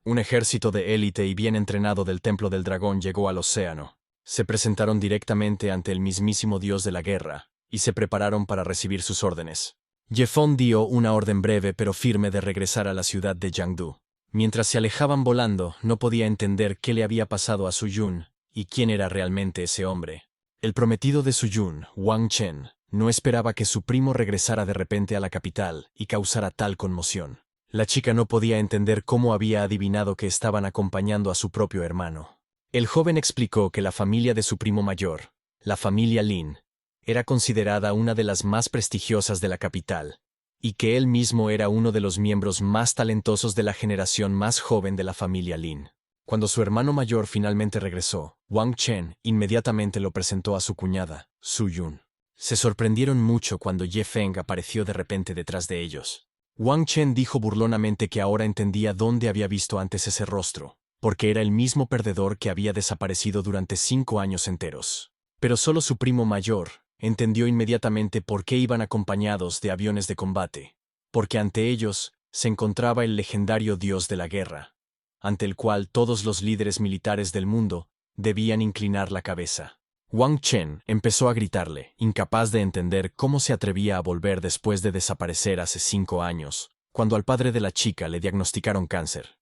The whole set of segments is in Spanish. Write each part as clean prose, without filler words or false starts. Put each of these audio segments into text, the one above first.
Un ejército de élite y bien entrenado del Templo del Dragón llegó al océano. Se presentaron directamente ante el mismísimo dios de la guerra, y se prepararon para recibir sus órdenes. Yefón dio una orden breve pero firme de regresar a la ciudad de Jiangdu. Mientras se alejaban volando, no podía entender qué le había pasado a Su Yun, y quién era realmente ese hombre. El prometido de Su Yun, Wang Chen, no esperaba que su primo regresara de repente a la capital y causara tal conmoción. La chica no podía entender cómo había adivinado que estaban acompañando a su propio hermano. El joven explicó que la familia de su primo mayor, la familia Lin, era considerada una de las más prestigiosas de la capital, y que él mismo era uno de los miembros más talentosos de la generación más joven de la familia Lin. Cuando su hermano mayor finalmente regresó, Wang Chen inmediatamente lo presentó a su cuñada, Su Yun. Se sorprendieron mucho cuando Ye Feng apareció de repente detrás de ellos. Wang Chen dijo burlonamente que ahora entendía dónde había visto antes ese rostro, porque era el mismo perdedor que había desaparecido durante 5 años enteros. Pero solo su primo mayor entendió inmediatamente por qué iban acompañados de aviones de combate, porque ante ellos se encontraba el legendario dios de la guerra, ante el cual todos los líderes militares del mundo debían inclinar la cabeza. Wang Chen empezó a gritarle, incapaz de entender cómo se atrevía a volver después de desaparecer hace 5 años, cuando al padre de la chica le diagnosticaron cáncer.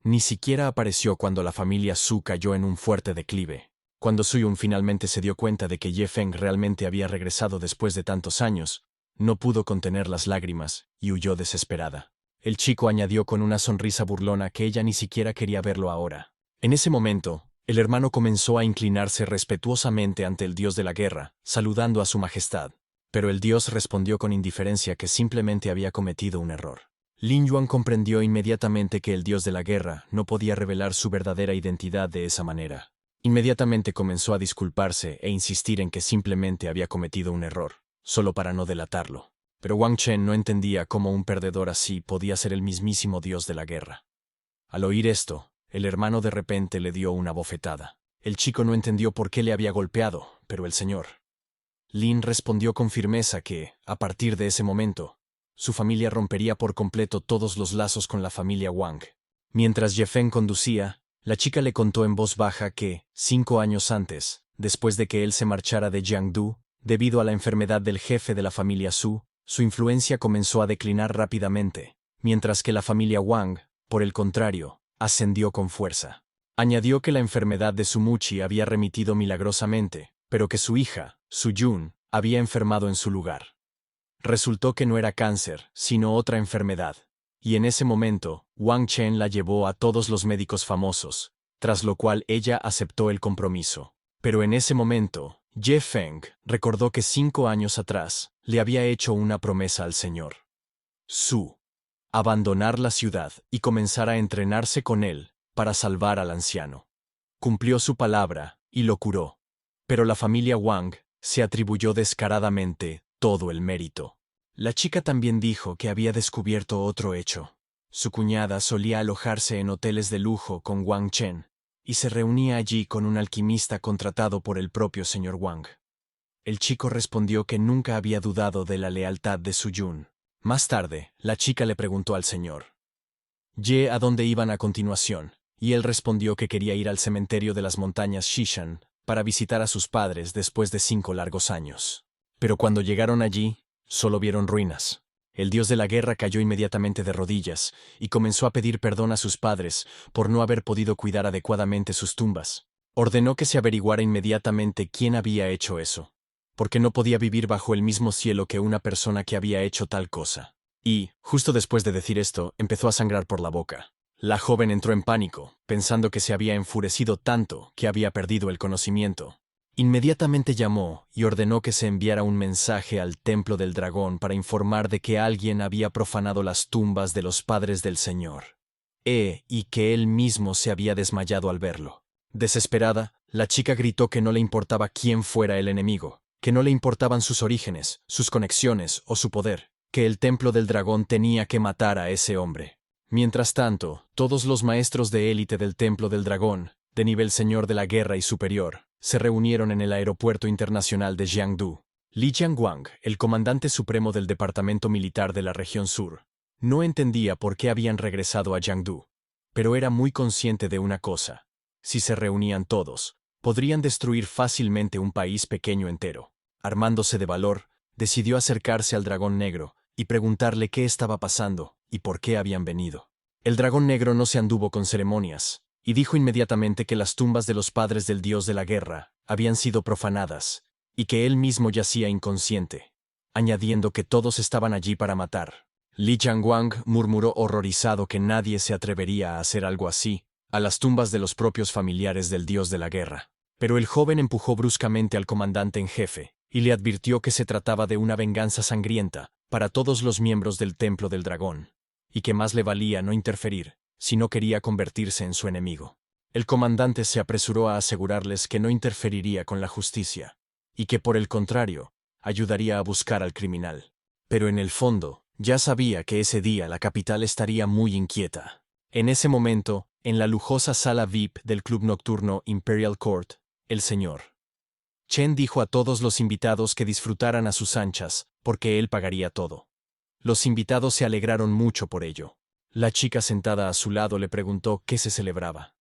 Ni siquiera apareció cuando la familia Su cayó en un fuerte declive. Cuando Su Yun finalmente se dio cuenta de que Ye Feng realmente había regresado después de tantos años, no pudo contener las lágrimas y huyó desesperada. El chico añadió con una sonrisa burlona que ella ni siquiera quería verlo ahora. En ese momento, el hermano comenzó a inclinarse respetuosamente ante el dios de la guerra, saludando a su majestad. Pero el dios respondió con indiferencia que simplemente había cometido un error. Lin Yuan comprendió inmediatamente que el dios de la guerra no podía revelar su verdadera identidad de esa manera. Inmediatamente comenzó a disculparse e insistir en que simplemente había cometido un error, solo para no delatarlo. Pero Wang Chen no entendía cómo un perdedor así podía ser el mismísimo dios de la guerra. Al oír esto, el hermano de repente le dio una bofetada. El chico no entendió por qué le había golpeado, pero el señor Lin respondió con firmeza que, a partir de ese momento, su familia rompería por completo todos los lazos con la familia Wang. Mientras Ye Feng conducía, la chica le contó en voz baja que, 5 años antes, después de que él se marchara de Jiangdu, debido a la enfermedad del jefe de la familia Su, su influencia comenzó a declinar rápidamente, mientras que la familia Wang, por el contrario, ascendió con fuerza. Añadió que la enfermedad de Su Muchi había remitido milagrosamente, pero que su hija, Su Yun, había enfermado en su lugar. Resultó que no era cáncer, sino otra enfermedad. Y en ese momento, Wang Chen la llevó a todos los médicos famosos, tras lo cual ella aceptó el compromiso. Pero en ese momento, Ye Feng recordó que 5 años atrás le había hecho una promesa al señor Su: abandonar la ciudad y comenzar a entrenarse con él para salvar al anciano. Cumplió su palabra y lo curó. Pero la familia Wang se atribuyó descaradamente todo el mérito. La chica también dijo que había descubierto otro hecho. Su cuñada solía alojarse en hoteles de lujo con Wang Chen, y se reunía allí con un alquimista contratado por el propio señor Wang. El chico respondió que nunca había dudado de la lealtad de Su Yun. Más tarde, la chica le preguntó al señor Ye a dónde iban a continuación, y él respondió que quería ir al cementerio de las montañas Shishan para visitar a sus padres después de 5 largos años. Pero cuando llegaron allí, solo vieron ruinas. El dios de la guerra cayó inmediatamente de rodillas y comenzó a pedir perdón a sus padres por no haber podido cuidar adecuadamente sus tumbas. Ordenó que se averiguara inmediatamente quién había hecho eso, porque no podía vivir bajo el mismo cielo que una persona que había hecho tal cosa. Y, justo después de decir esto, empezó a sangrar por la boca. La joven entró en pánico, pensando que se había enfurecido tanto que había perdido el conocimiento. Inmediatamente llamó y ordenó que se enviara un mensaje al Templo del Dragón para informar de que alguien había profanado las tumbas de los padres del Señor, y que él mismo se había desmayado al verlo. Desesperada, la chica gritó que no le importaba quién fuera el enemigo, que no le importaban sus orígenes, sus conexiones o su poder, que el Templo del Dragón tenía que matar a ese hombre. Mientras tanto, todos los maestros de élite del Templo del Dragón, de nivel señor de la guerra y superior, se reunieron en el aeropuerto internacional de Jiangdu. Li Jiangwang, el comandante supremo del departamento militar de la región sur, no entendía por qué habían regresado a Jiangdu. Pero era muy consciente de una cosa. Si se reunían todos, podrían destruir fácilmente un país pequeño entero. Armándose de valor, decidió acercarse al dragón negro y preguntarle qué estaba pasando y por qué habían venido. El dragón negro no se anduvo con ceremonias, y dijo inmediatamente que las tumbas de los padres del dios de la guerra habían sido profanadas, y que él mismo yacía inconsciente, añadiendo que todos estaban allí para matar. Li Changwang murmuró horrorizado que nadie se atrevería a hacer algo así a las tumbas de los propios familiares del dios de la guerra. Pero el joven empujó bruscamente al comandante en jefe y le advirtió que se trataba de una venganza sangrienta para todos los miembros del Templo del Dragón, y que más le valía no interferir si no quería convertirse en su enemigo. El comandante se apresuró a asegurarles que no interferiría con la justicia, y que por el contrario, ayudaría a buscar al criminal. Pero en el fondo, ya sabía que ese día la capital estaría muy inquieta. En ese momento, en la lujosa sala VIP del club nocturno Imperial Court, el señor Chen dijo a todos los invitados que disfrutaran a sus anchas, porque él pagaría todo. Los invitados se alegraron mucho por ello. La chica sentada a su lado le preguntó qué se celebraba.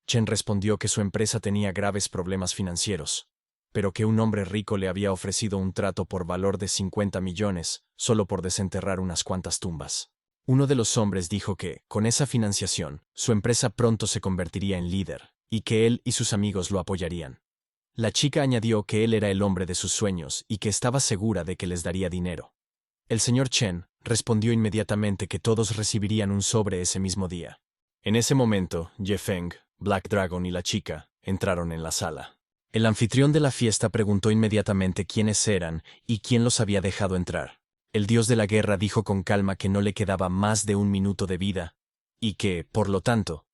Chen respondió que su empresa tenía graves problemas financieros, pero que un hombre rico le había ofrecido un trato por valor de 50 millones, solo por desenterrar unas cuantas tumbas. Uno de los hombres dijo que, con esa financiación, su empresa pronto se convertiría en líder, y que él y sus amigos lo apoyarían. La chica añadió que él era el hombre de sus sueños y que estaba segura de que les daría dinero. El señor Chen respondió inmediatamente que todos recibirían un sobre ese mismo día. En ese momento, Ye Feng, Black Dragon y la chica entraron en la sala. El anfitrión de la fiesta preguntó inmediatamente quiénes eran y quién los había dejado entrar. El dios de la guerra dijo con calma que no le quedaba más de un minuto de vida, y que, por lo tanto,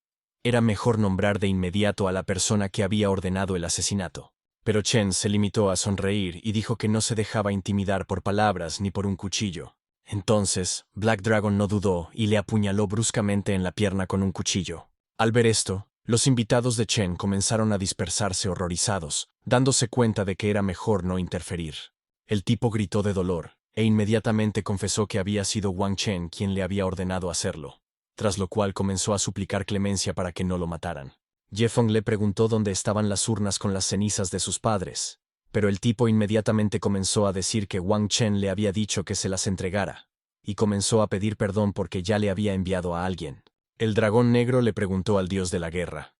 era mejor nombrar de inmediato a la persona que había ordenado el asesinato. Pero Chen se limitó a sonreír y dijo que no se dejaba intimidar por palabras ni por un cuchillo. Entonces, Black Dragon no dudó y le apuñaló bruscamente en la pierna con un cuchillo. Al ver esto, los invitados de Chen comenzaron a dispersarse horrorizados, dándose cuenta de que era mejor no interferir. El tipo gritó de dolor, e inmediatamente confesó que había sido Wang Chen quien le había ordenado hacerlo, tras lo cual comenzó a suplicar clemencia para que no lo mataran. Ye Feng le preguntó dónde estaban las urnas con las cenizas de sus padres, pero el tipo inmediatamente comenzó a decir que Wang Chen le había dicho que se las entregara, y comenzó a pedir perdón porque ya le había enviado a alguien. El dragón negro le preguntó al dios de la guerra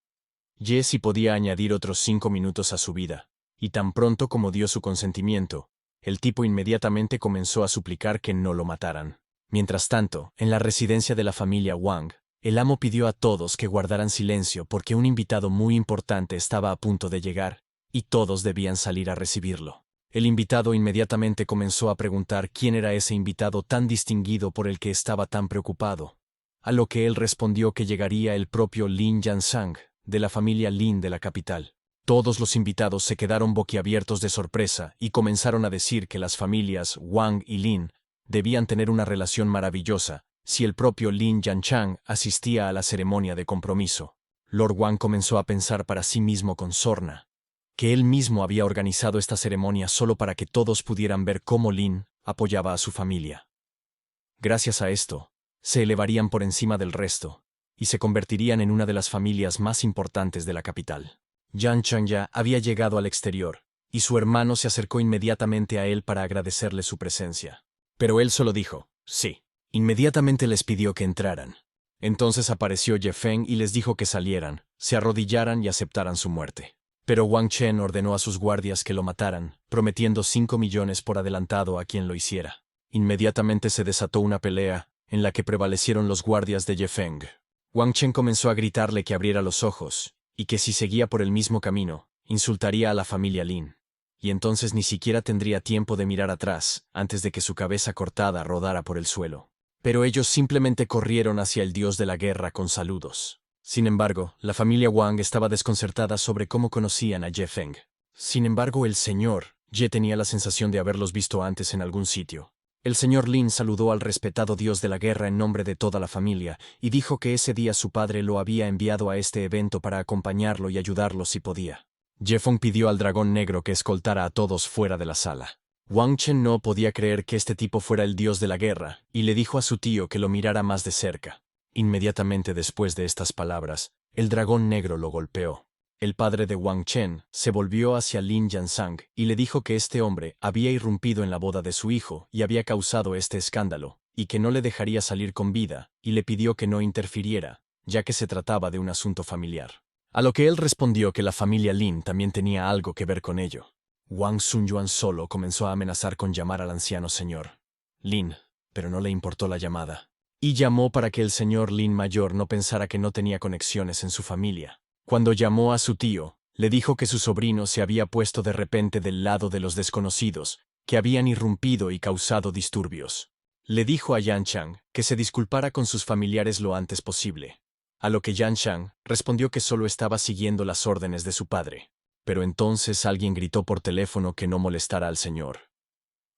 Ye si podía añadir otros 5 minutos a su vida, y tan pronto como dio su consentimiento, el tipo inmediatamente comenzó a suplicar que no lo mataran. Mientras tanto, en la residencia de la familia Wang, el amo pidió a todos que guardaran silencio porque un invitado muy importante estaba a punto de llegar, y todos debían salir a recibirlo. El invitado inmediatamente comenzó a preguntar quién era ese invitado tan distinguido por el que estaba tan preocupado, a lo que él respondió que llegaría el propio Lin Yansang, de la familia Lin de la capital. Todos los invitados se quedaron boquiabiertos de sorpresa y comenzaron a decir que las familias Wang y Lin debían tener una relación maravillosa si el propio Lin Yanchang asistía a la ceremonia de compromiso. Lord Wang comenzó a pensar para sí mismo con sorna que él mismo había organizado esta ceremonia solo para que todos pudieran ver cómo Lin apoyaba a su familia. Gracias a esto, se elevarían por encima del resto y se convertirían en una de las familias más importantes de la capital. Yan Changya había llegado al exterior, y su hermano se acercó inmediatamente a él para agradecerle su presencia. Pero él solo dijo, sí. Inmediatamente les pidió que entraran. Entonces apareció Ye Feng y les dijo que salieran, se arrodillaran y aceptaran su muerte. Pero Wang Chen ordenó a sus guardias que lo mataran, prometiendo 5 millones por adelantado a quien lo hiciera. Inmediatamente se desató una pelea, en la que prevalecieron los guardias de Ye Feng. Wang Chen comenzó a gritarle que abriera los ojos, y que si seguía por el mismo camino, insultaría a la familia Lin. Y entonces ni siquiera tendría tiempo de mirar atrás, antes de que su cabeza cortada rodara por el suelo. Pero ellos simplemente corrieron hacia el dios de la guerra con saludos. Sin embargo, la familia Wang estaba desconcertada sobre cómo conocían a Ye Feng. Sin embargo, el señor Ye tenía la sensación de haberlos visto antes en algún sitio. El señor Lin saludó al respetado dios de la guerra en nombre de toda la familia y dijo que ese día su padre lo había enviado a este evento para acompañarlo y ayudarlo si podía. Ye Feng pidió al dragón negro que escoltara a todos fuera de la sala. Wang Chen no podía creer que este tipo fuera el dios de la guerra, y le dijo a su tío que lo mirara más de cerca. Inmediatamente después de estas palabras, el dragón negro lo golpeó. El padre de Wang Chen se volvió hacia Lin Yansang y le dijo que este hombre había irrumpido en la boda de su hijo y había causado este escándalo, y que no le dejaría salir con vida, y le pidió que no interfiriera, ya que se trataba de un asunto familiar. A lo que él respondió que la familia Lin también tenía algo que ver con ello. Wang Sunyuan solo comenzó a amenazar con llamar al anciano señor Lin, pero no le importó la llamada. Y llamó para que el señor Lin mayor no pensara que no tenía conexiones en su familia. Cuando llamó a su tío, le dijo que su sobrino se había puesto de repente del lado de los desconocidos, que habían irrumpido y causado disturbios. Le dijo a Yan Chang que se disculpara con sus familiares lo antes posible. A lo que Yan Chang respondió que solo estaba siguiendo las órdenes de su padre. Pero entonces alguien gritó por teléfono que no molestara al señor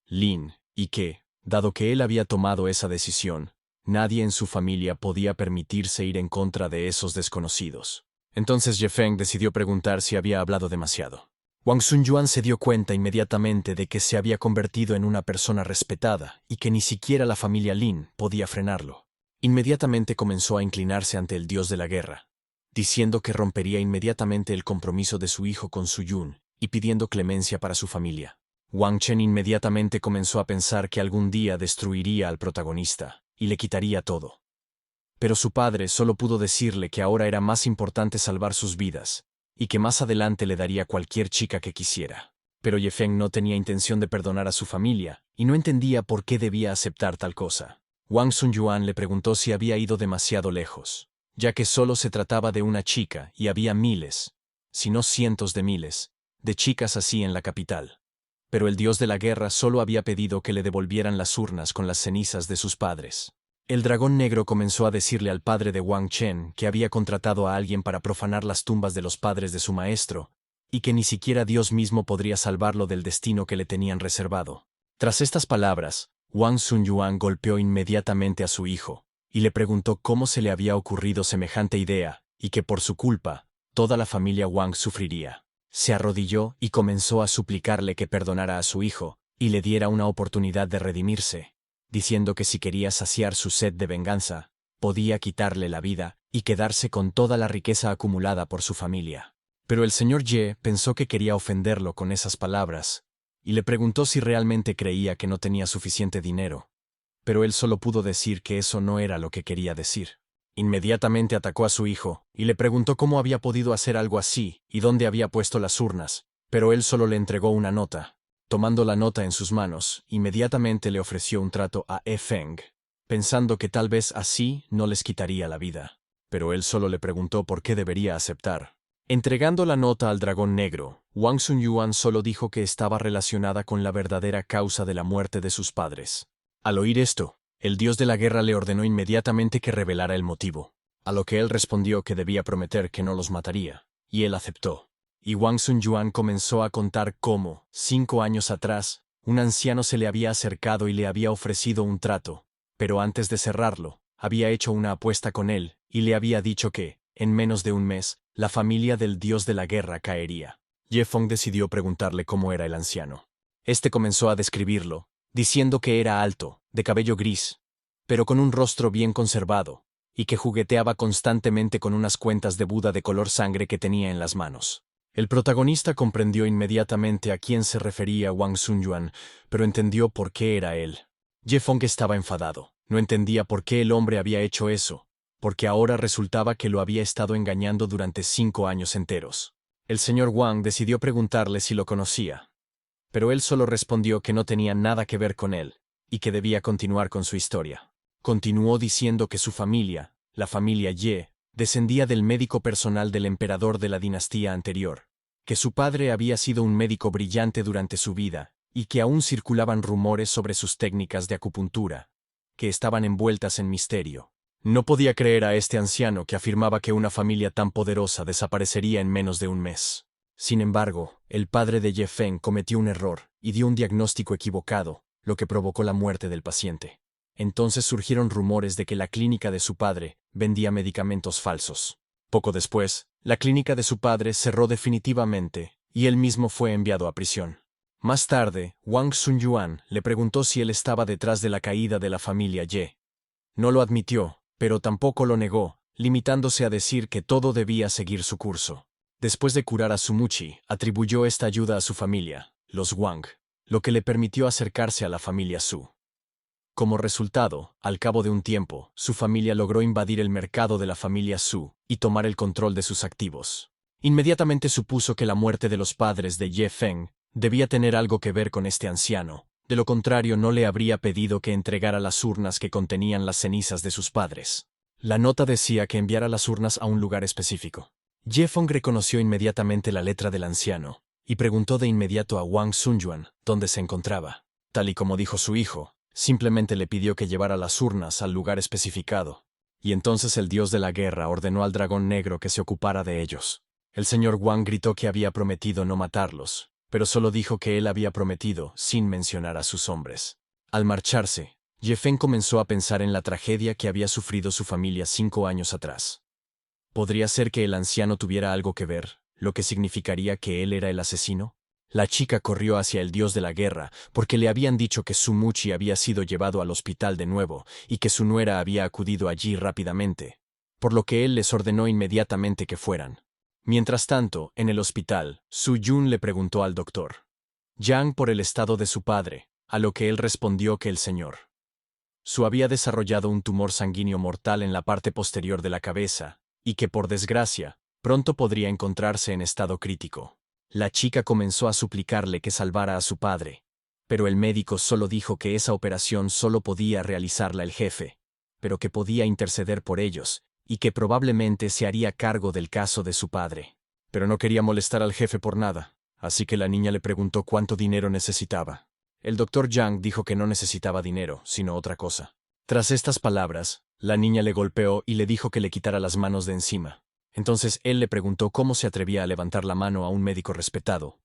Lin, y que, dado que él había tomado esa decisión, nadie en su familia podía permitirse ir en contra de esos desconocidos. Entonces Ye Feng decidió preguntar si había hablado demasiado. Wang Sunyuan se dio cuenta inmediatamente de que se había convertido en una persona respetada y que ni siquiera la familia Lin podía frenarlo. Inmediatamente comenzó a inclinarse ante el dios de la guerra, diciendo que rompería inmediatamente el compromiso de su hijo con Su Yun y pidiendo clemencia para su familia. Wang Chen inmediatamente comenzó a pensar que algún día destruiría al protagonista y le quitaría todo. Pero su padre solo pudo decirle que ahora era más importante salvar sus vidas, y que más adelante le daría cualquier chica que quisiera. Pero Ye Feng no tenía intención de perdonar a su familia, y no entendía por qué debía aceptar tal cosa. Wang Sunyuan le preguntó si había ido demasiado lejos, ya que solo se trataba de una chica y había miles, si no cientos de miles, de chicas así en la capital. Pero el dios de la guerra solo había pedido que le devolvieran las urnas con las cenizas de sus padres. El dragón negro comenzó a decirle al padre de Wang Chen que había contratado a alguien para profanar las tumbas de los padres de su maestro, y que ni siquiera Dios mismo podría salvarlo del destino que le tenían reservado. Tras estas palabras, Wang Sunyuan golpeó inmediatamente a su hijo, y le preguntó cómo se le había ocurrido semejante idea, y que por su culpa, toda la familia Wang sufriría. Se arrodilló y comenzó a suplicarle que perdonara a su hijo, y le diera una oportunidad de redimirse, diciendo que si quería saciar su sed de venganza, podía quitarle la vida y quedarse con toda la riqueza acumulada por su familia. Pero el señor Ye pensó que quería ofenderlo con esas palabras, y le preguntó si realmente creía que no tenía suficiente dinero. Pero él solo pudo decir que eso no era lo que quería decir. Inmediatamente atacó a su hijo, y le preguntó cómo había podido hacer algo así y dónde había puesto las urnas, pero él solo le entregó una nota. Tomando la nota en sus manos, inmediatamente le ofreció un trato a Feng, pensando que tal vez así no les quitaría la vida. Pero él solo le preguntó por qué debería aceptar. Entregando la nota al dragón negro, Wang Sunyuan solo dijo que estaba relacionada con la verdadera causa de la muerte de sus padres. Al oír esto, el dios de la guerra le ordenó inmediatamente que revelara el motivo, a lo que él respondió que debía prometer que no los mataría, y él aceptó. Y Wang Sunyuan comenzó a contar cómo, 5 años atrás, un anciano se le había acercado y le había ofrecido un trato, pero antes de cerrarlo, había hecho una apuesta con él, y le había dicho que, en menos de un mes, la familia del dios de la guerra caería. Ye Feng decidió preguntarle cómo era el anciano. Este comenzó a describirlo, diciendo que era alto, de cabello gris, pero con un rostro bien conservado, y que jugueteaba constantemente con unas cuentas de Buda de color sangre que tenía en las manos. El protagonista comprendió inmediatamente a quién se refería Wang Sunyuan, pero entendió por qué era él. Ye Feng estaba enfadado, no entendía por qué el hombre había hecho eso, porque ahora resultaba que lo había estado engañando durante 5 años enteros. El señor Wang decidió preguntarle si lo conocía, pero él solo respondió que no tenía nada que ver con él, y que debía continuar con su historia. Continuó diciendo que su familia, la familia Ye, descendía del médico personal del emperador de la dinastía anterior, que su padre había sido un médico brillante durante su vida, y que aún circulaban rumores sobre sus técnicas de acupuntura, que estaban envueltas en misterio. No podía creer a este anciano que afirmaba que una familia tan poderosa desaparecería en menos de un mes. Sin embargo, el padre de Ye Feng cometió un error y dio un diagnóstico equivocado, lo que provocó la muerte del paciente. Entonces surgieron rumores de que la clínica de su padre vendía medicamentos falsos. Poco después, la clínica de su padre cerró definitivamente y él mismo fue enviado a prisión. Más tarde, Wang Sunyuan le preguntó si él estaba detrás de la caída de la familia Ye. No lo admitió, pero tampoco lo negó, limitándose a decir que todo debía seguir su curso. Después de curar a Sumuchi, atribuyó esta ayuda a su familia, los Wang, lo que le permitió acercarse a la familia Su. Como resultado, al cabo de un tiempo, su familia logró invadir el mercado de la familia Su y tomar el control de sus activos. Inmediatamente supuso que la muerte de los padres de Ye Feng debía tener algo que ver con este anciano, de lo contrario no le habría pedido que entregara las urnas que contenían las cenizas de sus padres. La nota decía que enviara las urnas a un lugar específico. Ye Feng reconoció inmediatamente la letra del anciano y preguntó de inmediato a Wang Sunyuan dónde se encontraba. Tal y como dijo su hijo, simplemente le pidió que llevara las urnas al lugar especificado. Y entonces el dios de la guerra ordenó al dragón negro que se ocupara de ellos. El señor Wang gritó que había prometido no matarlos, pero solo dijo que él había prometido sin mencionar a sus hombres. Al marcharse, Ye Feng comenzó a pensar en la tragedia que había sufrido su familia 5 años atrás. ¿Podría ser que el anciano tuviera algo que ver, lo que significaría que él era el asesino? La chica corrió hacia el dios de la guerra, porque le habían dicho que Sumuchi había sido llevado al hospital de nuevo y que su nuera había acudido allí rápidamente, por lo que él les ordenó inmediatamente que fueran. Mientras tanto, en el hospital, Su Yun le preguntó al doctor Yang por el estado de su padre, a lo que él respondió que el señor Su había desarrollado un tumor sanguíneo mortal en la parte posterior de la cabeza, y que por desgracia, pronto podría encontrarse en estado crítico. La chica comenzó a suplicarle que salvara a su padre, pero el médico solo dijo que esa operación solo podía realizarla el jefe, pero que podía interceder por ellos, y que probablemente se haría cargo del caso de su padre. Pero no quería molestar al jefe por nada, así que la niña le preguntó cuánto dinero necesitaba. El doctor Yang dijo que no necesitaba dinero, sino otra cosa. Tras estas palabras, la niña le golpeó y le dijo que le quitara las manos de encima. Entonces él le preguntó cómo se atrevía a levantar la mano a un médico respetado.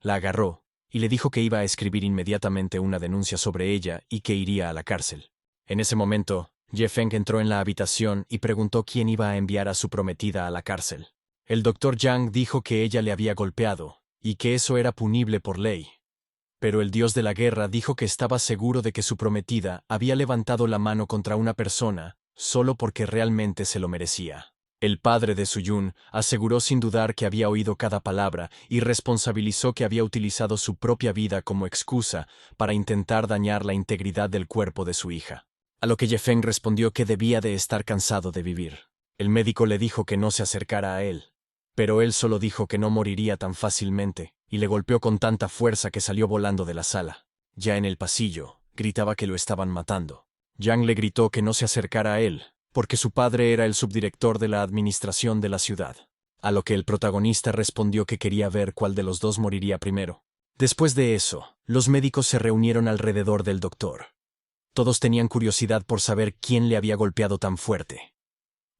La agarró, y le dijo que iba a escribir inmediatamente una denuncia sobre ella y que iría a la cárcel. En ese momento, Ye Feng entró en la habitación y preguntó quién iba a enviar a su prometida a la cárcel. El doctor Yang dijo que ella le había golpeado, y que eso era punible por ley. Pero el dios de la guerra dijo que estaba seguro de que su prometida había levantado la mano contra una persona, solo porque realmente se lo merecía. El padre de Suyun aseguró sin dudar que había oído cada palabra y responsabilizó que había utilizado su propia vida como excusa para intentar dañar la integridad del cuerpo de su hija. A lo que Ye Feng respondió que debía de estar cansado de vivir. El médico le dijo que no se acercara a él, pero él solo dijo que no moriría tan fácilmente, y le golpeó con tanta fuerza que salió volando de la sala. Ya en el pasillo, gritaba que lo estaban matando. Yang le gritó que no se acercara a él, porque su padre era el subdirector de la administración de la ciudad. A lo que el protagonista respondió que quería ver cuál de los dos moriría primero. Después de eso, los médicos se reunieron alrededor del doctor. Todos tenían curiosidad por saber quién le había golpeado tan fuerte.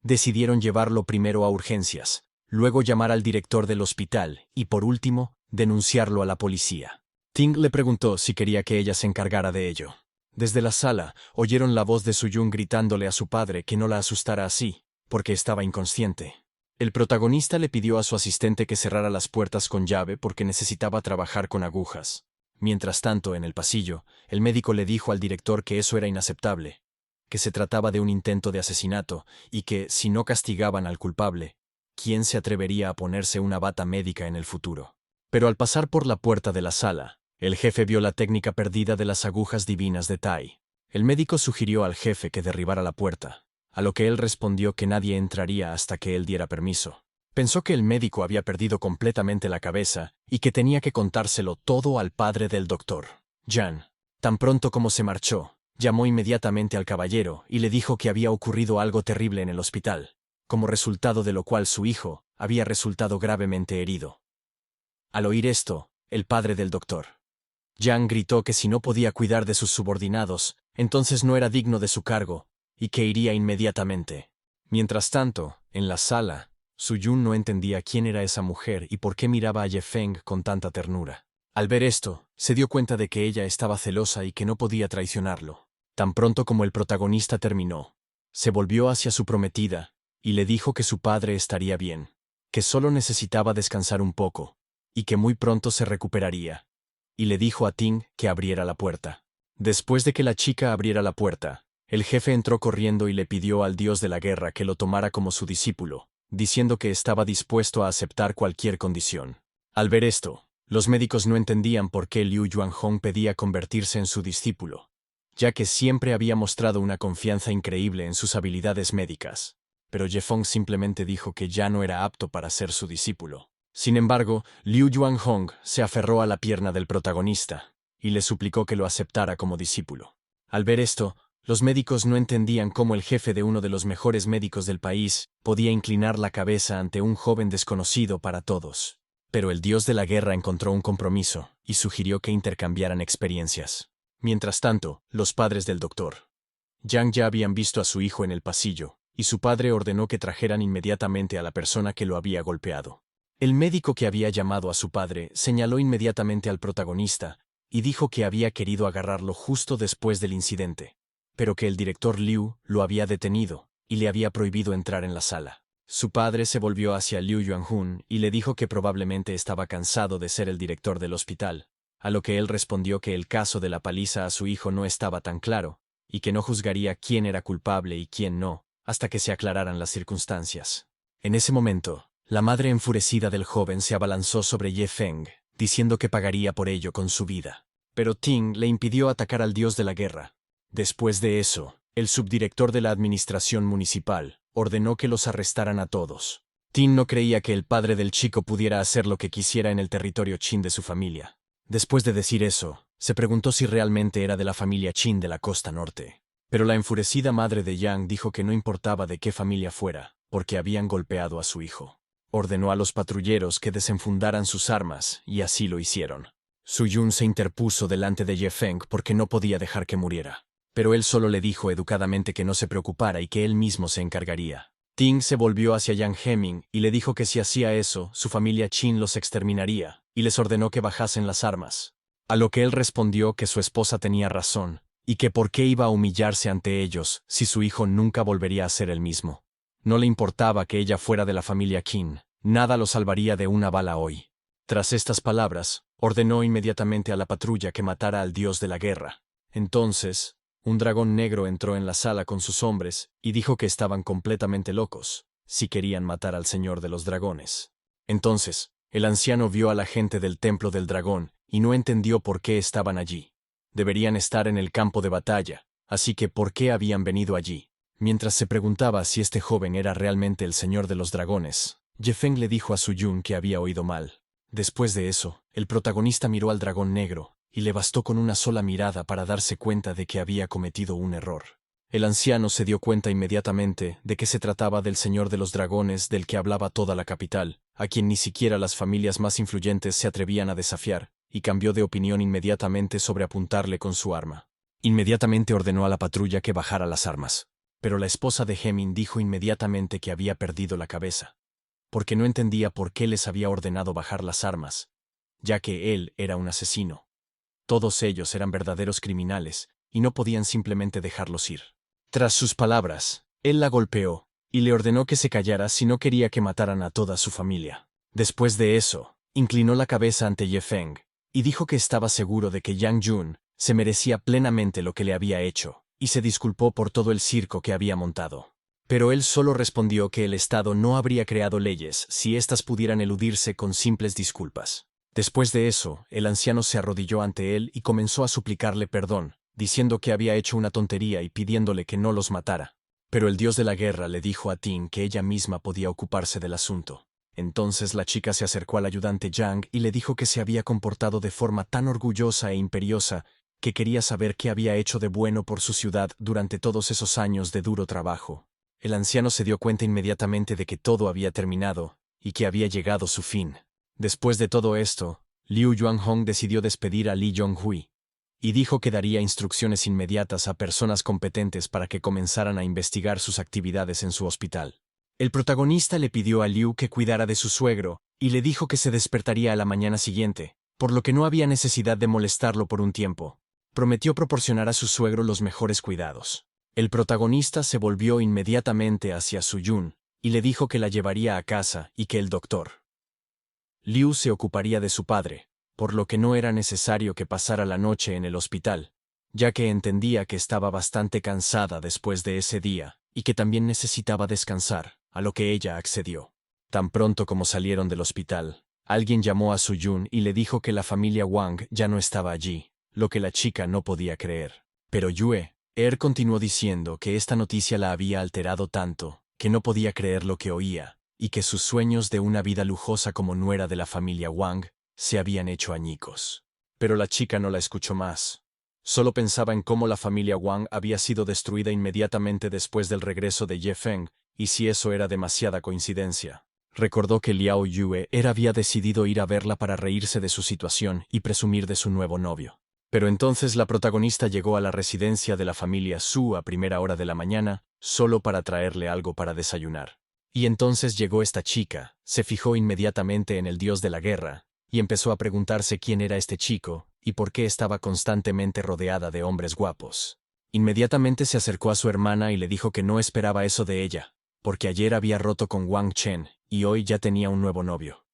Decidieron llevarlo primero a urgencias, luego llamar al director del hospital y, por último, denunciarlo a la policía. Ting le preguntó si quería que ella se encargara de ello. Desde la sala, oyeron la voz de Suyun gritándole a su padre que no la asustara así, porque estaba inconsciente. El protagonista le pidió a su asistente que cerrara las puertas con llave porque necesitaba trabajar con agujas. Mientras tanto, en el pasillo, el médico le dijo al director que eso era inaceptable, que se trataba de un intento de asesinato y que, si no castigaban al culpable, ¿quién se atrevería a ponerse una bata médica en el futuro? Pero al pasar por la puerta de la sala, el jefe vio la técnica perdida de las agujas divinas de Tai. El médico sugirió al jefe que derribara la puerta, a lo que él respondió que nadie entraría hasta que él diera permiso. Pensó que el médico había perdido completamente la cabeza y que tenía que contárselo todo al padre del doctor, Jan. Tan pronto como se marchó, llamó inmediatamente al caballero y le dijo que había ocurrido algo terrible en el hospital, como resultado de lo cual su hijo había resultado gravemente herido. Al oír esto, el padre del doctor Yang gritó que si no podía cuidar de sus subordinados, entonces no era digno de su cargo, y que iría inmediatamente. Mientras tanto, en la sala, Suyun no entendía quién era esa mujer y por qué miraba a Ye Feng con tanta ternura. Al ver esto, se dio cuenta de que ella estaba celosa y que no podía traicionarlo. Tan pronto como el protagonista terminó, se volvió hacia su prometida y le dijo que su padre estaría bien, que solo necesitaba descansar un poco, y que muy pronto se recuperaría. Y le dijo a Ting que abriera la puerta. Después de que la chica abriera la puerta, El jefe entró corriendo y le pidió al dios de la guerra que lo tomara como su discípulo, diciendo que estaba dispuesto a aceptar cualquier condición. Al ver esto, los médicos no entendían por qué Liu Yuanhong pedía convertirse en su discípulo, ya que siempre había mostrado una confianza increíble en sus habilidades médicas. Pero Yefeng simplemente dijo que ya no era apto para ser su discípulo. Sin embargo, Liu Yuanhong se aferró a la pierna del protagonista y le suplicó que lo aceptara como discípulo. Al ver esto, los médicos no entendían cómo el jefe de uno de los mejores médicos del país podía inclinar la cabeza ante un joven desconocido para todos. Pero el dios de la guerra encontró un compromiso y sugirió que intercambiaran experiencias. Mientras tanto, los padres del doctor Yang ya habían visto a su hijo en el pasillo, y su padre ordenó que trajeran inmediatamente a la persona que lo había golpeado. El médico que había llamado a su padre señaló inmediatamente al protagonista y dijo que había querido agarrarlo justo después del incidente, pero que el director Liu lo había detenido y le había prohibido entrar en la sala. Su padre se volvió hacia Liu Yuanhun y le dijo que probablemente estaba cansado de ser el director del hospital, a lo que él respondió que el caso de la paliza a su hijo no estaba tan claro, y que no juzgaría quién era culpable y quién no, hasta que se aclararan las circunstancias. En ese momento, la madre enfurecida del joven se abalanzó sobre Ye Feng, diciendo que pagaría por ello con su vida. Pero Ting le impidió atacar al dios de la guerra. Después de eso, el subdirector de la administración municipal ordenó que los arrestaran a todos. Ting no creía que el padre del chico pudiera hacer lo que quisiera en el territorio Qin de su familia. Después de decir eso, se preguntó si realmente era de la familia Qin de la costa norte. Pero la enfurecida madre de Yang dijo que no importaba de qué familia fuera, porque habían golpeado a su hijo. Ordenó a los patrulleros que desenfundaran sus armas, y así lo hicieron. Su Yun se interpuso delante de Ye Feng porque no podía dejar que muriera. Pero él solo le dijo educadamente que no se preocupara y que él mismo se encargaría. Ting se volvió hacia Yang Heming y le dijo que si hacía eso, su familia Qin los exterminaría, y les ordenó que bajasen las armas. A lo que él respondió que su esposa tenía razón, y que por qué iba a humillarse ante ellos si su hijo nunca volvería a ser el mismo. No le importaba que ella fuera de la familia Qin, nada lo salvaría de una bala hoy. Tras estas palabras, ordenó inmediatamente a la patrulla que matara al dios de la guerra. Entonces, un dragón negro entró en la sala con sus hombres y dijo que estaban completamente locos, si querían matar al señor de los dragones. Entonces, el anciano vio a la gente del templo del dragón y no entendió por qué estaban allí. Deberían estar en el campo de batalla, así que ¿por qué habían venido allí? Mientras se preguntaba si este joven era realmente el señor de los dragones, Ye Feng le dijo a Su Yun que había oído mal. Después de eso, el protagonista miró al dragón negro, y le bastó con una sola mirada para darse cuenta de que había cometido un error. El anciano se dio cuenta inmediatamente de que se trataba del señor de los dragones del que hablaba toda la capital, a quien ni siquiera las familias más influyentes se atrevían a desafiar, y cambió de opinión inmediatamente sobre apuntarle con su arma. Inmediatamente ordenó a la patrulla que bajara las armas. Pero la esposa de Hemin dijo inmediatamente que había perdido la cabeza, porque no entendía por qué les había ordenado bajar las armas, ya que él era un asesino. Todos ellos eran verdaderos criminales, y no podían simplemente dejarlos ir. Tras sus palabras, él la golpeó, y le ordenó que se callara si no quería que mataran a toda su familia. Después de eso, inclinó la cabeza ante Ye Feng, y dijo que estaba seguro de que Yang Jun se merecía plenamente lo que le había hecho, y se disculpó por todo el circo que había montado. Pero él solo respondió que el Estado no habría creado leyes si éstas pudieran eludirse con simples disculpas. Después de eso, el anciano se arrodilló ante él y comenzó a suplicarle perdón, diciendo que había hecho una tontería y pidiéndole que no los matara. Pero el dios de la guerra le dijo a Ting que ella misma podía ocuparse del asunto. Entonces la chica se acercó al ayudante Yang y le dijo que se había comportado de forma tan orgullosa e imperiosa que quería saber qué había hecho de bueno por su ciudad durante todos esos años de duro trabajo. El anciano se dio cuenta inmediatamente de que todo había terminado y que había llegado su fin. Después de todo esto, Liu Yuanhong decidió despedir a Li Yonghui y dijo que daría instrucciones inmediatas a personas competentes para que comenzaran a investigar sus actividades en su hospital. El protagonista le pidió a Liu que cuidara de su suegro y le dijo que se despertaría a la mañana siguiente, por lo que no había necesidad de molestarlo por un tiempo. Prometió proporcionar a su suegro los mejores cuidados. El protagonista se volvió inmediatamente hacia Su Yun y le dijo que la llevaría a casa y que el doctor Liu se ocuparía de su padre, por lo que no era necesario que pasara la noche en el hospital, ya que entendía que estaba bastante cansada después de ese día y que también necesitaba descansar, a lo que ella accedió. Tan pronto como salieron del hospital, alguien llamó a Suyun y le dijo que la familia Wang ya no estaba allí, lo que la chica no podía creer. Pero continuó diciendo que esta noticia la había alterado tanto, que no podía creer lo que oía, y que sus sueños de una vida lujosa como nuera de la familia Wang se habían hecho añicos. Pero la chica no la escuchó más. Solo pensaba en cómo la familia Wang había sido destruida inmediatamente después del regreso de Ye Feng, y si eso era demasiada coincidencia. Recordó que Liao Yue había decidido ir a verla para reírse de su situación y presumir de su nuevo novio. Pero entonces la protagonista llegó a la residencia de la familia Su a primera hora de la mañana, solo para traerle algo para desayunar. Y entonces llegó esta chica, se fijó inmediatamente en el dios de la guerra, y empezó a preguntarse quién era este chico, y por qué estaba constantemente rodeada de hombres guapos. Inmediatamente se acercó a su hermana y le dijo que no esperaba eso de ella, porque ayer había roto con Wang Chen, y hoy ya tenía un nuevo novio.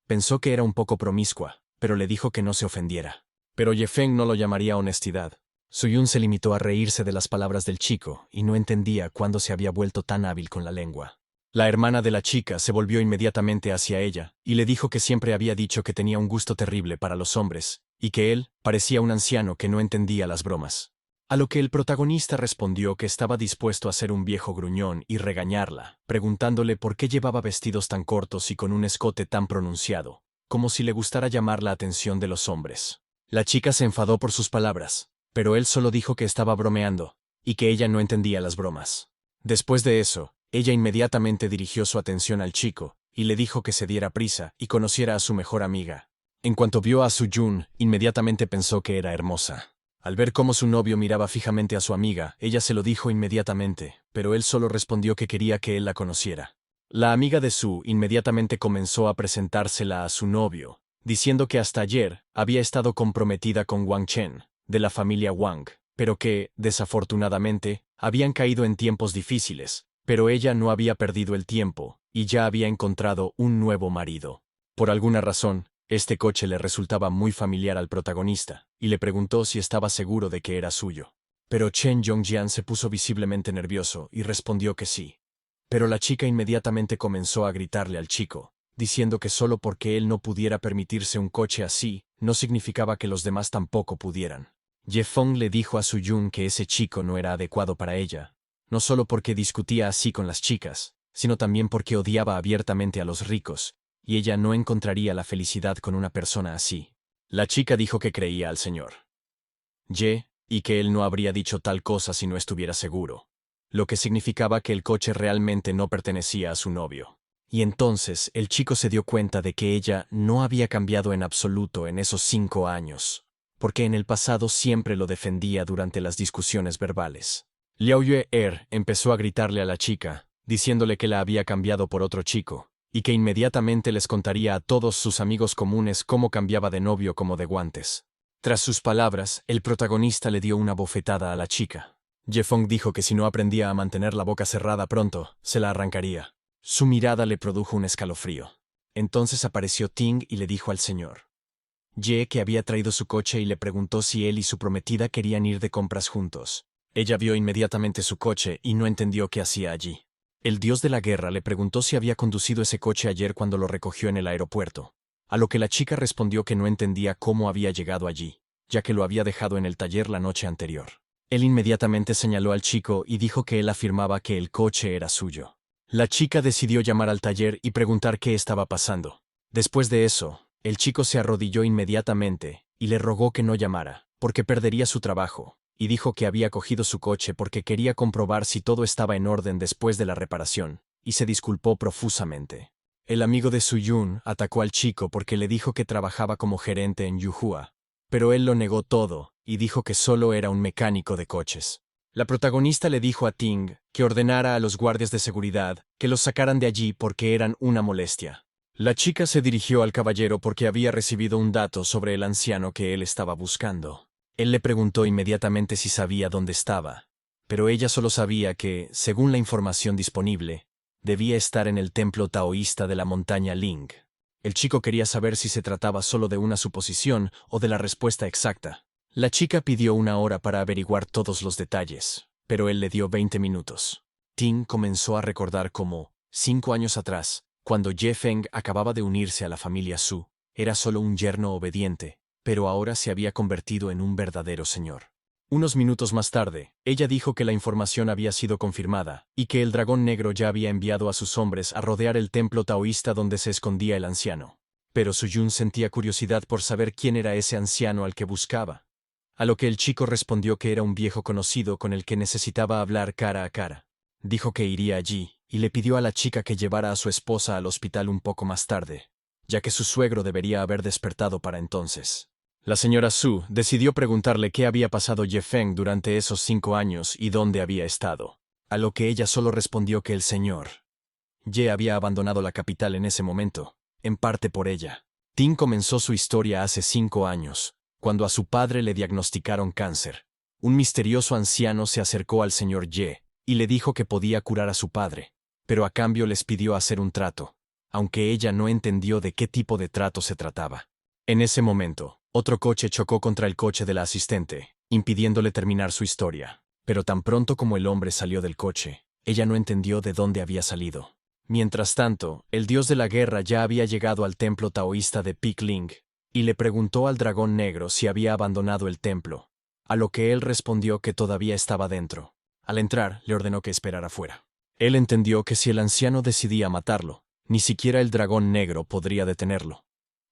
Pensó que era un poco promiscua, pero le dijo que no se ofendiera. Pero Ye Feng no lo llamaría honestidad. Suyun se limitó a reírse de las palabras del chico y no entendía cuándo se había vuelto tan hábil con la lengua. La hermana de la chica se volvió inmediatamente hacia ella y le dijo que siempre había dicho que tenía un gusto terrible para los hombres, y que él parecía un anciano que no entendía las bromas. A lo que el protagonista respondió que estaba dispuesto a ser un viejo gruñón y regañarla, preguntándole por qué llevaba vestidos tan cortos y con un escote tan pronunciado, como si le gustara llamar la atención de los hombres. La chica se enfadó por sus palabras, pero él solo dijo que estaba bromeando, y que ella no entendía las bromas. Después de eso, ella inmediatamente dirigió su atención al chico, y le dijo que se diera prisa y conociera a su mejor amiga. En cuanto vio a Suyun, inmediatamente pensó que era hermosa. Al ver cómo su novio miraba fijamente a su amiga, ella se lo dijo inmediatamente, pero él solo respondió que quería que él la conociera. La amiga de Su inmediatamente comenzó a presentársela a su novio, diciendo que hasta ayer había estado comprometida con Wang Chen, de la familia Wang, pero que, desafortunadamente, habían caído en tiempos difíciles, pero ella no había perdido el tiempo, y ya había encontrado un nuevo marido. Por alguna razón, este coche le resultaba muy familiar al protagonista, y le preguntó si estaba seguro de que era suyo. Pero Chen Yongjian se puso visiblemente nervioso y respondió que sí. Pero la chica inmediatamente comenzó a gritarle al chico, diciendo que solo porque él no pudiera permitirse un coche así, no significaba que los demás tampoco pudieran. Ye Feng le dijo a Suyun que ese chico no era adecuado para ella, no solo porque discutía así con las chicas, sino también porque odiaba abiertamente a los ricos, y ella no encontraría la felicidad con una persona así. La chica dijo que creía al señor Ye, y que él no habría dicho tal cosa si no estuviera seguro, lo que significaba que el coche realmente no pertenecía a su novio. Y entonces el chico se dio cuenta de que ella no había cambiado en absoluto en esos 5 años, porque en el pasado siempre lo defendía durante las discusiones verbales. Liao Yue empezó a gritarle a la chica, diciéndole que la había cambiado por otro chico, y que inmediatamente les contaría a todos sus amigos comunes cómo cambiaba de novio como de guantes. Tras sus palabras, el protagonista le dio una bofetada a la chica. Ye Feng dijo que si no aprendía a mantener la boca cerrada pronto, se la arrancaría. Su mirada le produjo un escalofrío. Entonces apareció Ting y le dijo al señor Ye que había traído su coche y le preguntó si él y su prometida querían ir de compras juntos. Ella vio inmediatamente su coche y no entendió qué hacía allí. El dios de la guerra le preguntó si había conducido ese coche ayer cuando lo recogió en el aeropuerto, a lo que la chica respondió que no entendía cómo había llegado allí, ya que lo había dejado en el taller la noche anterior. Él inmediatamente señaló al chico y dijo que él afirmaba que el coche era suyo. La chica decidió llamar al taller y preguntar qué estaba pasando. Después de eso, el chico se arrodilló inmediatamente y le rogó que no llamara, porque perdería su trabajo, y dijo que había cogido su coche porque quería comprobar si todo estaba en orden después de la reparación, y se disculpó profusamente. El amigo de Suyun atacó al chico porque le dijo que trabajaba como gerente en Yuhua, pero él lo negó todo y dijo que solo era un mecánico de coches. La protagonista le dijo a Ting que ordenara a los guardias de seguridad que los sacaran de allí porque eran una molestia. La chica se dirigió al caballero porque había recibido un dato sobre el anciano que él estaba buscando. Él le preguntó inmediatamente si sabía dónde estaba, pero ella solo sabía que, según la información disponible, debía estar en el templo taoísta de la montaña Ling. El chico quería saber si se trataba solo de una suposición o de la respuesta exacta. La chica pidió 1 hora para averiguar todos los detalles, pero él le dio 20 minutos. Ting comenzó a recordar cómo, 5 años atrás, cuando Ye Feng acababa de unirse a la familia Su, era solo un yerno obediente, pero ahora se había convertido en un verdadero señor. Unos minutos más tarde, ella dijo que la información había sido confirmada y que el dragón negro ya había enviado a sus hombres a rodear el templo taoísta donde se escondía el anciano. Pero Suyun sentía curiosidad por saber quién era ese anciano al que buscaba. A lo que el chico respondió que era un viejo conocido con el que necesitaba hablar cara a cara. Dijo que iría allí y le pidió a la chica que llevara a su esposa al hospital un poco más tarde, ya que su suegro debería haber despertado para entonces. La señora Su decidió preguntarle qué había pasado Ye Feng durante esos 5 años y dónde había estado, a lo que ella solo respondió que el señor Ye había abandonado la capital en ese momento, en parte por ella. Ting comenzó su historia hace 5 años, cuando a su padre le diagnosticaron cáncer. Un misterioso anciano se acercó al señor Ye y le dijo que podía curar a su padre, pero a cambio les pidió hacer un trato, aunque ella no entendió de qué tipo de trato se trataba. En ese momento, otro coche chocó contra el coche de la asistente, impidiéndole terminar su historia. Pero tan pronto como el hombre salió del coche, ella no entendió de dónde había salido. Mientras tanto, el dios de la guerra ya había llegado al templo taoísta de Pikling, y le preguntó al dragón negro si había abandonado el templo, a lo que él respondió que todavía estaba dentro. Al entrar, le ordenó que esperara fuera. Él entendió que si el anciano decidía matarlo, ni siquiera el dragón negro podría detenerlo,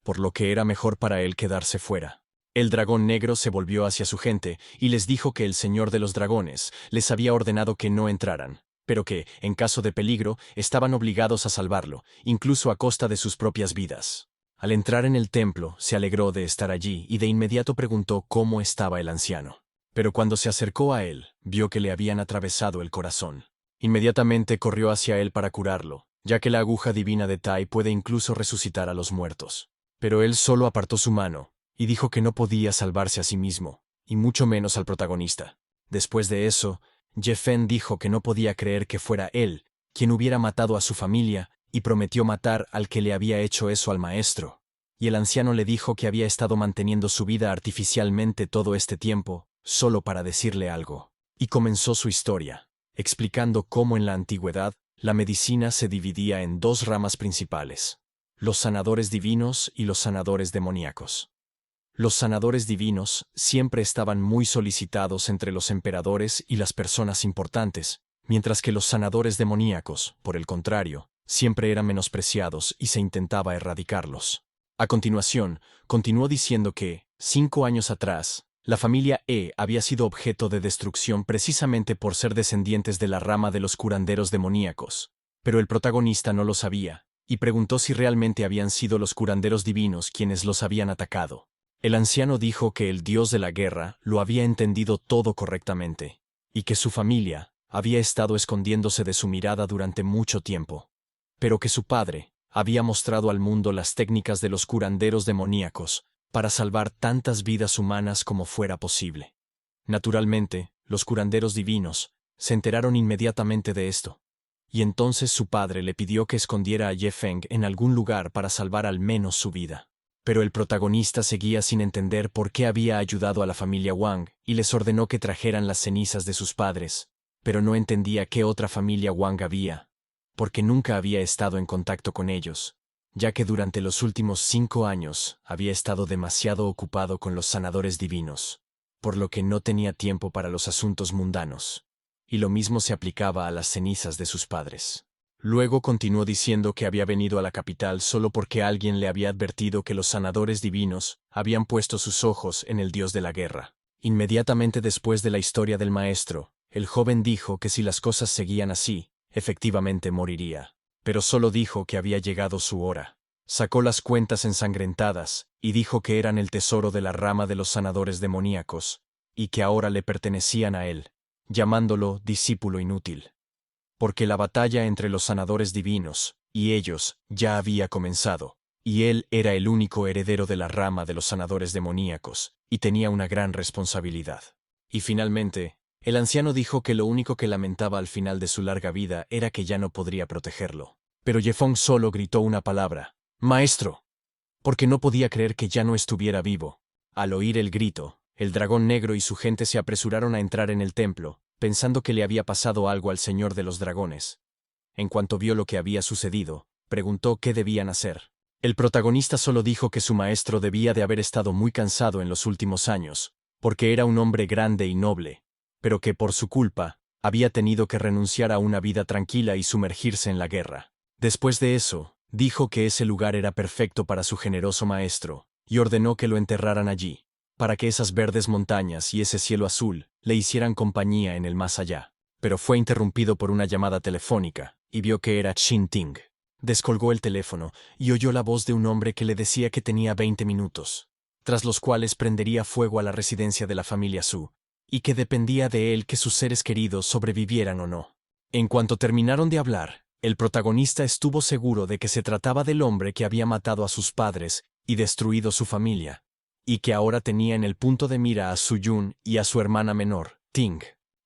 por lo que era mejor para él quedarse fuera. El dragón negro se volvió hacia su gente y les dijo que el señor de los dragones les había ordenado que no entraran, pero que, en caso de peligro, estaban obligados a salvarlo, incluso a costa de sus propias vidas. Al entrar en el templo, se alegró de estar allí y de inmediato preguntó cómo estaba el anciano. Pero cuando se acercó a él, vio que le habían atravesado el corazón. Inmediatamente corrió hacia él para curarlo, ya que la aguja divina de Tai puede incluso resucitar a los muertos. Pero él solo apartó su mano y dijo que no podía salvarse a sí mismo, y mucho menos al protagonista. Después de eso, Ye Feng dijo que no podía creer que fuera él quien hubiera matado a su familia y prometió matar al que le había hecho eso al maestro. Y el anciano le dijo que había estado manteniendo su vida artificialmente todo este tiempo, solo para decirle algo. Y comenzó su historia, explicando cómo en la antigüedad la medicina se dividía en 2 ramas principales: los sanadores divinos y los sanadores demoníacos. Los sanadores divinos siempre estaban muy solicitados entre los emperadores y las personas importantes, mientras que los sanadores demoníacos, por el contrario, siempre eran menospreciados y se intentaba erradicarlos. A continuación, continuó diciendo que, 5 años atrás, la familia había sido objeto de destrucción precisamente por ser descendientes de la rama de los curanderos demoníacos, pero el protagonista no lo sabía, y preguntó si realmente habían sido los curanderos divinos quienes los habían atacado. El anciano dijo que el dios de la guerra lo había entendido todo correctamente, y que su familia había estado escondiéndose de su mirada durante mucho tiempo, pero que su padre había mostrado al mundo las técnicas de los curanderos demoníacos para salvar tantas vidas humanas como fuera posible. Naturalmente, los curanderos divinos se enteraron inmediatamente de esto, y entonces su padre le pidió que escondiera a Ye Feng en algún lugar para salvar al menos su vida. Pero el protagonista seguía sin entender por qué había ayudado a la familia Wang y les ordenó que trajeran las cenizas de sus padres, pero no entendía qué otra familia Wang había, porque nunca había estado en contacto con ellos, ya que durante los últimos 5 años había estado demasiado ocupado con los sanadores divinos, por lo que no tenía tiempo para los asuntos mundanos, y lo mismo se aplicaba a las cenizas de sus padres. Luego continuó diciendo que había venido a la capital solo porque alguien le había advertido que los sanadores divinos habían puesto sus ojos en el dios de la guerra. Inmediatamente después de la historia del maestro, el joven dijo que si las cosas seguían así, efectivamente moriría. Pero solo dijo que había llegado su hora. Sacó las cuentas ensangrentadas y dijo que eran el tesoro de la rama de los sanadores demoníacos, y que ahora le pertenecían a él, llamándolo discípulo inútil. Porque la batalla entre los sanadores divinos y ellos ya había comenzado, y él era el único heredero de la rama de los sanadores demoníacos, y tenía una gran responsabilidad. Y finalmente, el anciano dijo que lo único que lamentaba al final de su larga vida era que ya no podría protegerlo. Pero Ye Feng solo gritó una palabra: «¡Maestro!», porque no podía creer que ya no estuviera vivo. Al oír el grito, El dragón negro y su gente se apresuraron a entrar en el templo, pensando que le había pasado algo al señor de los dragones. En cuanto vio lo que había sucedido, preguntó qué debían hacer. El protagonista solo dijo que su maestro debía de haber estado muy cansado en los últimos años, porque era un hombre grande y noble, pero que por su culpa, había tenido que renunciar a una vida tranquila y sumergirse en la guerra. Después de eso, dijo que ese lugar era perfecto para su generoso maestro, y ordenó que lo enterraran allí, para que esas verdes montañas y ese cielo azul le hicieran compañía en el más allá. Pero fue interrumpido por una llamada telefónica, y vio que era Shin Ting. Descolgó el teléfono y oyó la voz de un hombre que le decía que tenía 20 minutos, tras los cuales prendería fuego a la residencia de la familia Su, y que dependía de él que sus seres queridos sobrevivieran o no. En cuanto terminaron de hablar, el protagonista estuvo seguro de que se trataba del hombre que había matado a sus padres y destruido su familia, y que ahora tenía en el punto de mira a Su Yun y a su hermana menor, Ting.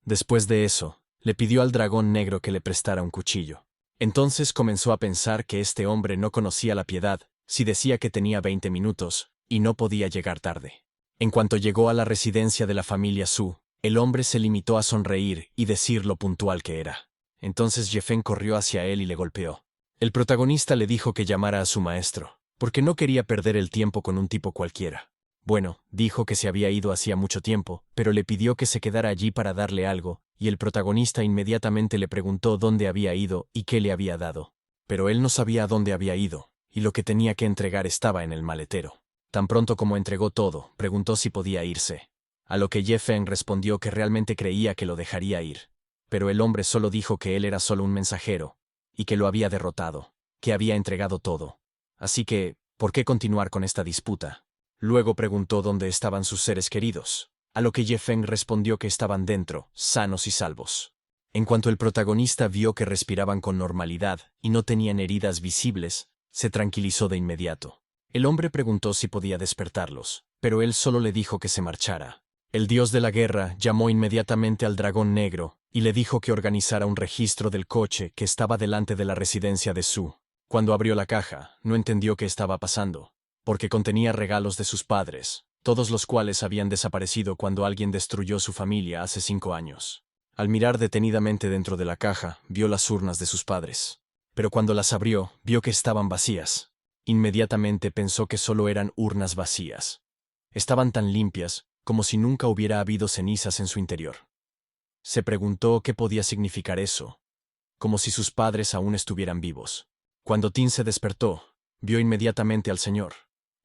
Después de eso, le pidió al dragón negro que le prestara un cuchillo. Entonces comenzó a pensar que este hombre no conocía la piedad, si decía que tenía 20 minutos, y no podía llegar tarde. En cuanto llegó a la residencia de la familia Su, el hombre se limitó a sonreír y decir lo puntual que era. Entonces Ye-Feng corrió hacia él y le golpeó. El protagonista le dijo que llamara a su maestro, porque no quería perder el tiempo con un tipo cualquiera. Bueno, dijo que se había ido hacía mucho tiempo, pero le pidió que se quedara allí para darle algo, y el protagonista inmediatamente le preguntó dónde había ido y qué le había dado. Pero él no sabía a dónde había ido, y lo que tenía que entregar estaba en el maletero. Tan pronto como entregó todo, preguntó si podía irse. A lo que Ye-Feng respondió que realmente creía que lo dejaría ir. Pero el hombre solo dijo que él era solo un mensajero, y que lo había derrotado, que había entregado todo. Así que, ¿por qué continuar con esta disputa? Luego preguntó dónde estaban sus seres queridos, a lo que Ye-Feng respondió que estaban dentro, sanos y salvos. En cuanto el protagonista vio que respiraban con normalidad y no tenían heridas visibles, se tranquilizó de inmediato. El hombre preguntó si podía despertarlos, pero él solo le dijo que se marchara. El dios de la guerra llamó inmediatamente al dragón negro y le dijo que organizara un registro del coche que estaba delante de la residencia de Su. Cuando abrió la caja, no entendió qué estaba pasando, porque contenía regalos de sus padres, todos los cuales habían desaparecido cuando alguien destruyó su familia hace 5 años. Al mirar detenidamente dentro de la caja, vio las urnas de sus padres. Pero cuando las abrió, vio que estaban vacías. Inmediatamente pensó que solo eran urnas vacías. Estaban tan limpias como si nunca hubiera habido cenizas en su interior. Se preguntó qué podía significar eso, como si sus padres aún estuvieran vivos. Cuando Tin se despertó, vio inmediatamente al señor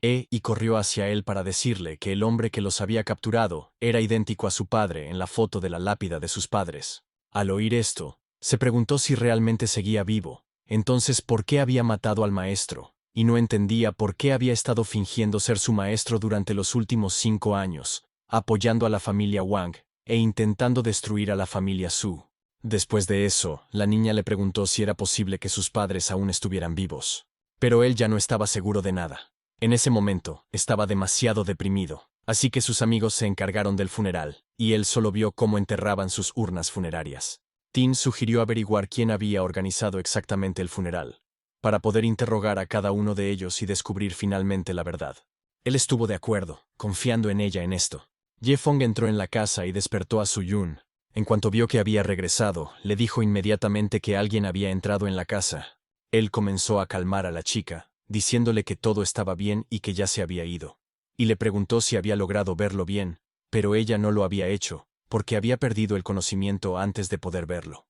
y corrió hacia él para decirle que el hombre que los había capturado era idéntico a su padre en la foto de la lápida de sus padres. Al oír esto, se preguntó si realmente seguía vivo, entonces ¿por qué había matado al maestro? Y no entendía por qué había estado fingiendo ser su maestro durante los últimos 5 años, apoyando a la familia Wang e intentando destruir a la familia Su. Después de eso, la niña le preguntó si era posible que sus padres aún estuvieran vivos. Pero él ya no estaba seguro de nada. En ese momento, estaba demasiado deprimido, así que sus amigos se encargaron del funeral, y él solo vio cómo enterraban sus urnas funerarias. Tin sugirió averiguar quién había organizado exactamente el funeral, para poder interrogar a cada uno de ellos y descubrir finalmente la verdad. Él estuvo de acuerdo, confiando en ella en esto. Ye-Feng entró en la casa y despertó a Su Yun. En cuanto vio que había regresado, le dijo inmediatamente que alguien había entrado en la casa. Él comenzó a calmar a la chica, diciéndole que todo estaba bien y que ya se había ido. Y le preguntó si había logrado verlo bien, pero ella no lo había hecho, porque había perdido el conocimiento antes de poder verlo.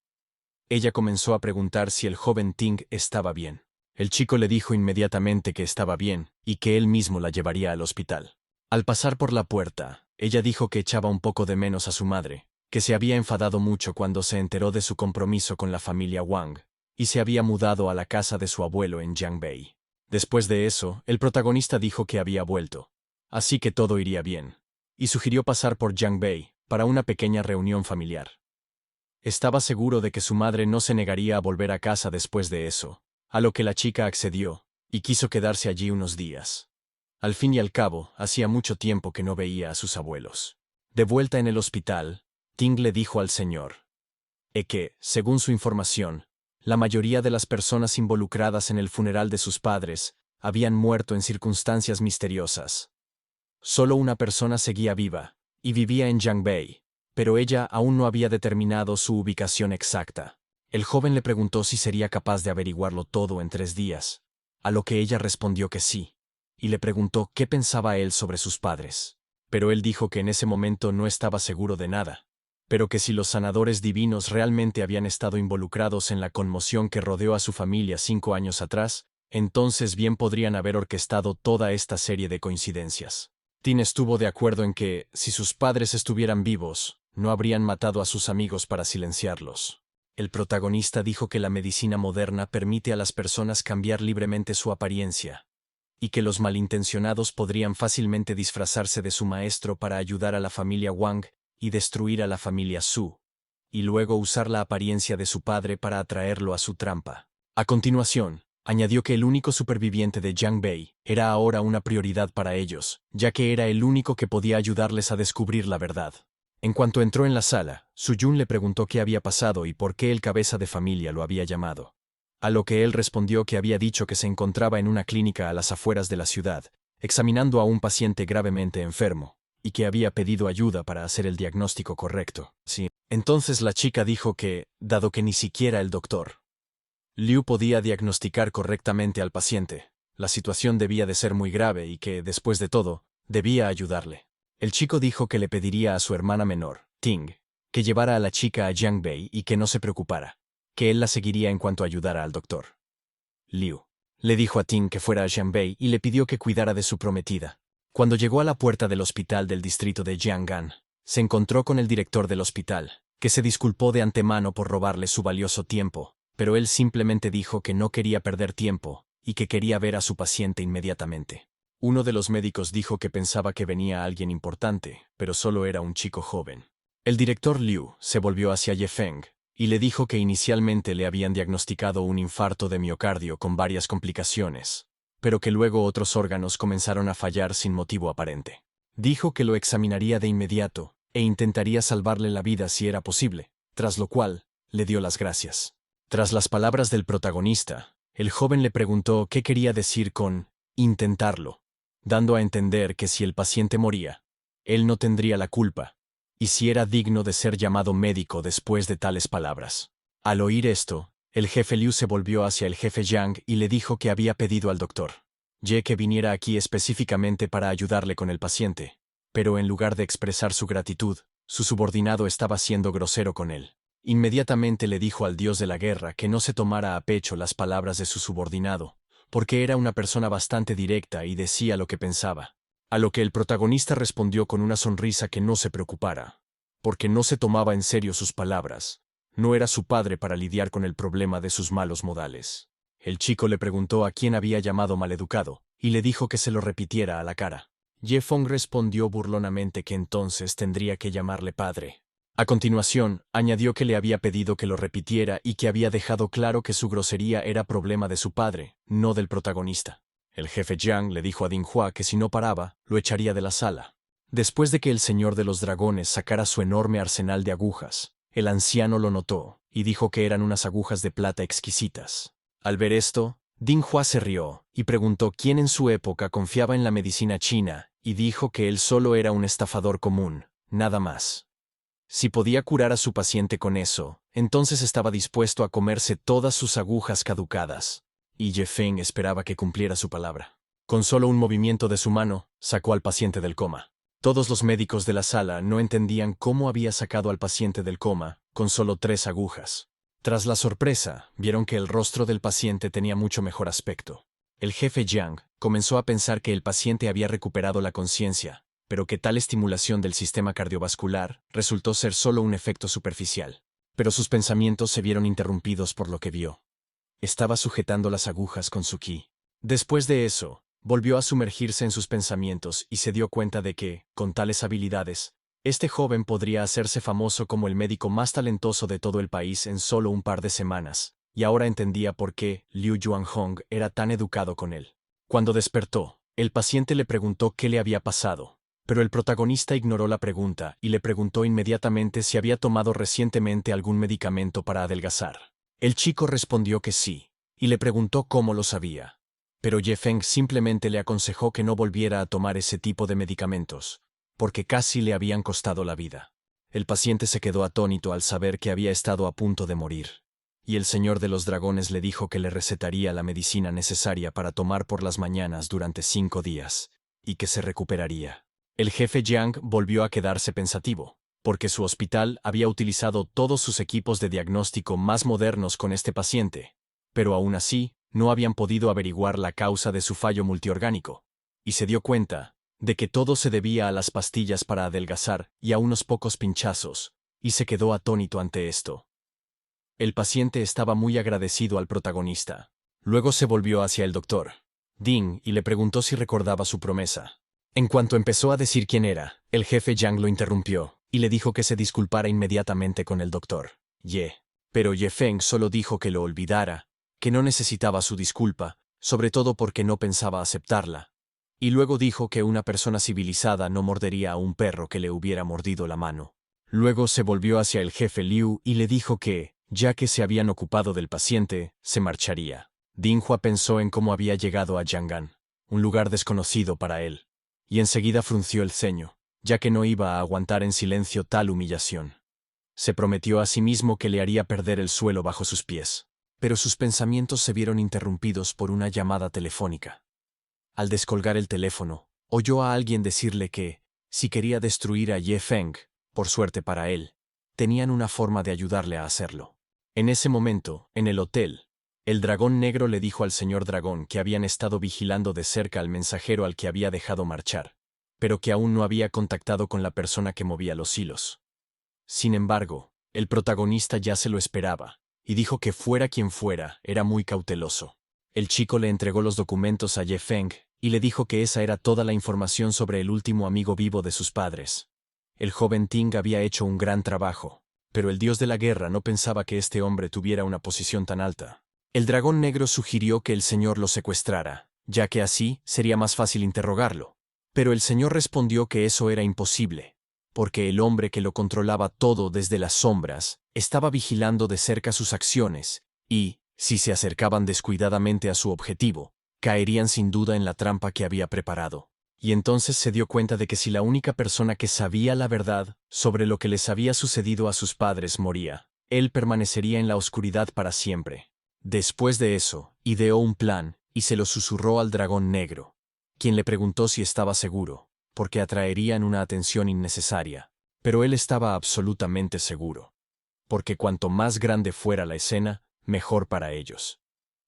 Ella comenzó a preguntar si el joven Ting estaba bien. El chico le dijo inmediatamente que estaba bien, y que él mismo la llevaría al hospital. Al pasar por la puerta, ella dijo que echaba un poco de menos a su madre, que se había enfadado mucho cuando se enteró de su compromiso con la familia Wang, y se había mudado a la casa de su abuelo en Jiangbei. Después de eso, el protagonista dijo que había vuelto, así que todo iría bien, y sugirió pasar por Jiangbei para una pequeña reunión familiar. Estaba seguro de que su madre no se negaría a volver a casa después de eso, a lo que la chica accedió, y quiso quedarse allí unos días. Al fin y al cabo, hacía mucho tiempo que no veía a sus abuelos. De vuelta en el hospital, Ting le dijo al señor que, según su información, la mayoría de las personas involucradas en el funeral de sus padres habían muerto en circunstancias misteriosas. Solo una persona seguía viva, y vivía en Jiangbei, pero ella aún no había determinado su ubicación exacta. El joven le preguntó si sería capaz de averiguarlo todo en 3 días, a lo que ella respondió que sí, y le preguntó qué pensaba él sobre sus padres. Pero él dijo que en ese momento no estaba seguro de nada, pero que si los sanadores divinos realmente habían estado involucrados en la conmoción que rodeó a su familia 5 años atrás, entonces bien podrían haber orquestado toda esta serie de coincidencias. Tin estuvo de acuerdo en que, si sus padres estuvieran vivos, no habrían matado a sus amigos para silenciarlos. El protagonista dijo que la medicina moderna permite a las personas cambiar libremente su apariencia, y que los malintencionados podrían fácilmente disfrazarse de su maestro para ayudar a la familia Wang y destruir a la familia Su, y luego usar la apariencia de su padre para atraerlo a su trampa. A continuación, añadió que el único superviviente de Jiangbei era ahora una prioridad para ellos, ya que era el único que podía ayudarles a descubrir la verdad. En cuanto entró en la sala, Su Yun le preguntó qué había pasado y por qué el cabeza de familia lo había llamado. A lo que él respondió que había dicho que se encontraba en una clínica a las afueras de la ciudad, examinando a un paciente gravemente enfermo, y que había pedido ayuda para hacer el diagnóstico correcto. Sí. Entonces la chica dijo que, dado que ni siquiera el doctor Liu podía diagnosticar correctamente al paciente, la situación debía de ser muy grave y que, después de todo, debía ayudarle. El chico dijo que le pediría a su hermana menor, Ting, que llevara a la chica a Jiangbei y que no se preocupara, que él la seguiría en cuanto ayudara al doctor. Liu le dijo a Ting que fuera a Jiangbei y le pidió que cuidara de su prometida. Cuando llegó a la puerta del hospital del distrito de Jiangan, se encontró con el director del hospital, que se disculpó de antemano por robarle su valioso tiempo, pero él simplemente dijo que no quería perder tiempo y que quería ver a su paciente inmediatamente. Uno de los médicos dijo que pensaba que venía alguien importante, pero solo era un chico joven. El director Liu se volvió hacia Ye Feng y le dijo que inicialmente le habían diagnosticado un infarto de miocardio con varias complicaciones, pero que luego otros órganos comenzaron a fallar sin motivo aparente. Dijo que lo examinaría de inmediato e intentaría salvarle la vida si era posible, tras lo cual le dio las gracias. Tras las palabras del protagonista, el joven le preguntó qué quería decir con intentarlo, dando a entender que si el paciente moría, él no tendría la culpa, y si era digno de ser llamado médico después de tales palabras. Al oír esto, el jefe Liu se volvió hacia el jefe Yang y le dijo que había pedido al doctor Ye que viniera aquí específicamente para ayudarle con el paciente, pero en lugar de expresar su gratitud, su subordinado estaba siendo grosero con él. Inmediatamente le dijo al dios de la guerra que no se tomara a pecho las palabras de su subordinado, porque era una persona bastante directa y decía lo que pensaba. A lo que el protagonista respondió con una sonrisa que no se preocupara, porque no se tomaba en serio sus palabras. No era su padre para lidiar con el problema de sus malos modales. El chico le preguntó a quién había llamado maleducado, y le dijo que se lo repitiera a la cara. Ye Feng respondió burlonamente que entonces tendría que llamarle padre. A continuación, añadió que le había pedido que lo repitiera y que había dejado claro que su grosería era problema de su padre, no del protagonista. El jefe Jiang le dijo a Ding Hua que si no paraba, lo echaría de la sala. Después de que el señor de los dragones sacara su enorme arsenal de agujas, el anciano lo notó, y dijo que eran unas agujas de plata exquisitas. Al ver esto, Ding Hua se rió, y preguntó quién en su época confiaba en la medicina china, y dijo que él solo era un estafador común, nada más. Si podía curar a su paciente con eso, entonces estaba dispuesto a comerse todas sus agujas caducadas. Y Ye Feng esperaba que cumpliera su palabra. Con solo un movimiento de su mano, sacó al paciente del coma. Todos los médicos de la sala no entendían cómo había sacado al paciente del coma, con solo 3 agujas. Tras la sorpresa, vieron que el rostro del paciente tenía mucho mejor aspecto. El jefe Jiang comenzó a pensar que el paciente había recuperado la conciencia, pero que tal estimulación del sistema cardiovascular resultó ser solo un efecto superficial. Pero sus pensamientos se vieron interrumpidos por lo que vio. Estaba sujetando las agujas con su ki. Después de eso, volvió a sumergirse en sus pensamientos y se dio cuenta de que, con tales habilidades, este joven podría hacerse famoso como el médico más talentoso de todo el país en solo un par de semanas, y ahora entendía por qué Liu Yuanhong era tan educado con él. Cuando despertó, el paciente le preguntó qué le había pasado, pero el protagonista ignoró la pregunta y le preguntó inmediatamente si había tomado recientemente algún medicamento para adelgazar. El chico respondió que sí, y le preguntó cómo lo sabía. Pero Ye Feng simplemente le aconsejó que no volviera a tomar ese tipo de medicamentos, porque casi le habían costado la vida. El paciente se quedó atónito al saber que había estado a punto de morir, y el señor de los dragones le dijo que le recetaría la medicina necesaria para tomar por las mañanas durante 5 días, y que se recuperaría. El jefe Jiang volvió a quedarse pensativo, porque su hospital había utilizado todos sus equipos de diagnóstico más modernos con este paciente, pero aún así no habían podido averiguar la causa de su fallo multiorgánico, y se dio cuenta de que todo se debía a las pastillas para adelgazar y a unos pocos pinchazos, y se quedó atónito ante esto. El paciente estaba muy agradecido al protagonista. Luego se volvió hacia el doctor Ding y le preguntó si recordaba su promesa. En cuanto empezó a decir quién era, el jefe Yang lo interrumpió y le dijo que se disculpara inmediatamente con el doctor Ye. Pero Ye Feng solo dijo que lo olvidara, que no necesitaba su disculpa, sobre todo porque no pensaba aceptarla. Y luego dijo que una persona civilizada no mordería a un perro que le hubiera mordido la mano. Luego se volvió hacia el jefe Liu y le dijo que, ya que se habían ocupado del paciente, se marcharía. Dinghua pensó en cómo había llegado a Yang'an, un lugar desconocido para él, y enseguida frunció el ceño, ya que no iba a aguantar en silencio tal humillación. Se prometió a sí mismo que le haría perder el suelo bajo sus pies, pero sus pensamientos se vieron interrumpidos por una llamada telefónica. Al descolgar el teléfono, oyó a alguien decirle que, si quería destruir a Ye Feng, por suerte para él, tenían una forma de ayudarle a hacerlo. En ese momento, en el hotel, el dragón negro le dijo al señor dragón que habían estado vigilando de cerca al mensajero al que había dejado marchar, pero que aún no había contactado con la persona que movía los hilos. Sin embargo, el protagonista ya se lo esperaba, y dijo que fuera quien fuera, era muy cauteloso. El chico le entregó los documentos a Ye Feng y le dijo que esa era toda la información sobre el último amigo vivo de sus padres. El joven Ting había hecho un gran trabajo, pero el dios de la guerra no pensaba que este hombre tuviera una posición tan alta. El dragón negro sugirió que el señor lo secuestrara, ya que así sería más fácil interrogarlo. Pero el señor respondió que eso era imposible, porque el hombre que lo controlaba todo desde las sombras estaba vigilando de cerca sus acciones, y, si se acercaban descuidadamente a su objetivo, caerían sin duda en la trampa que había preparado. Y entonces se dio cuenta de que si la única persona que sabía la verdad sobre lo que les había sucedido a sus padres moría, él permanecería en la oscuridad para siempre. Después de eso, ideó un plan y se lo susurró al dragón negro, quien le preguntó si estaba seguro, porque atraerían una atención innecesaria. Pero él estaba absolutamente seguro, porque cuanto más grande fuera la escena, mejor para ellos.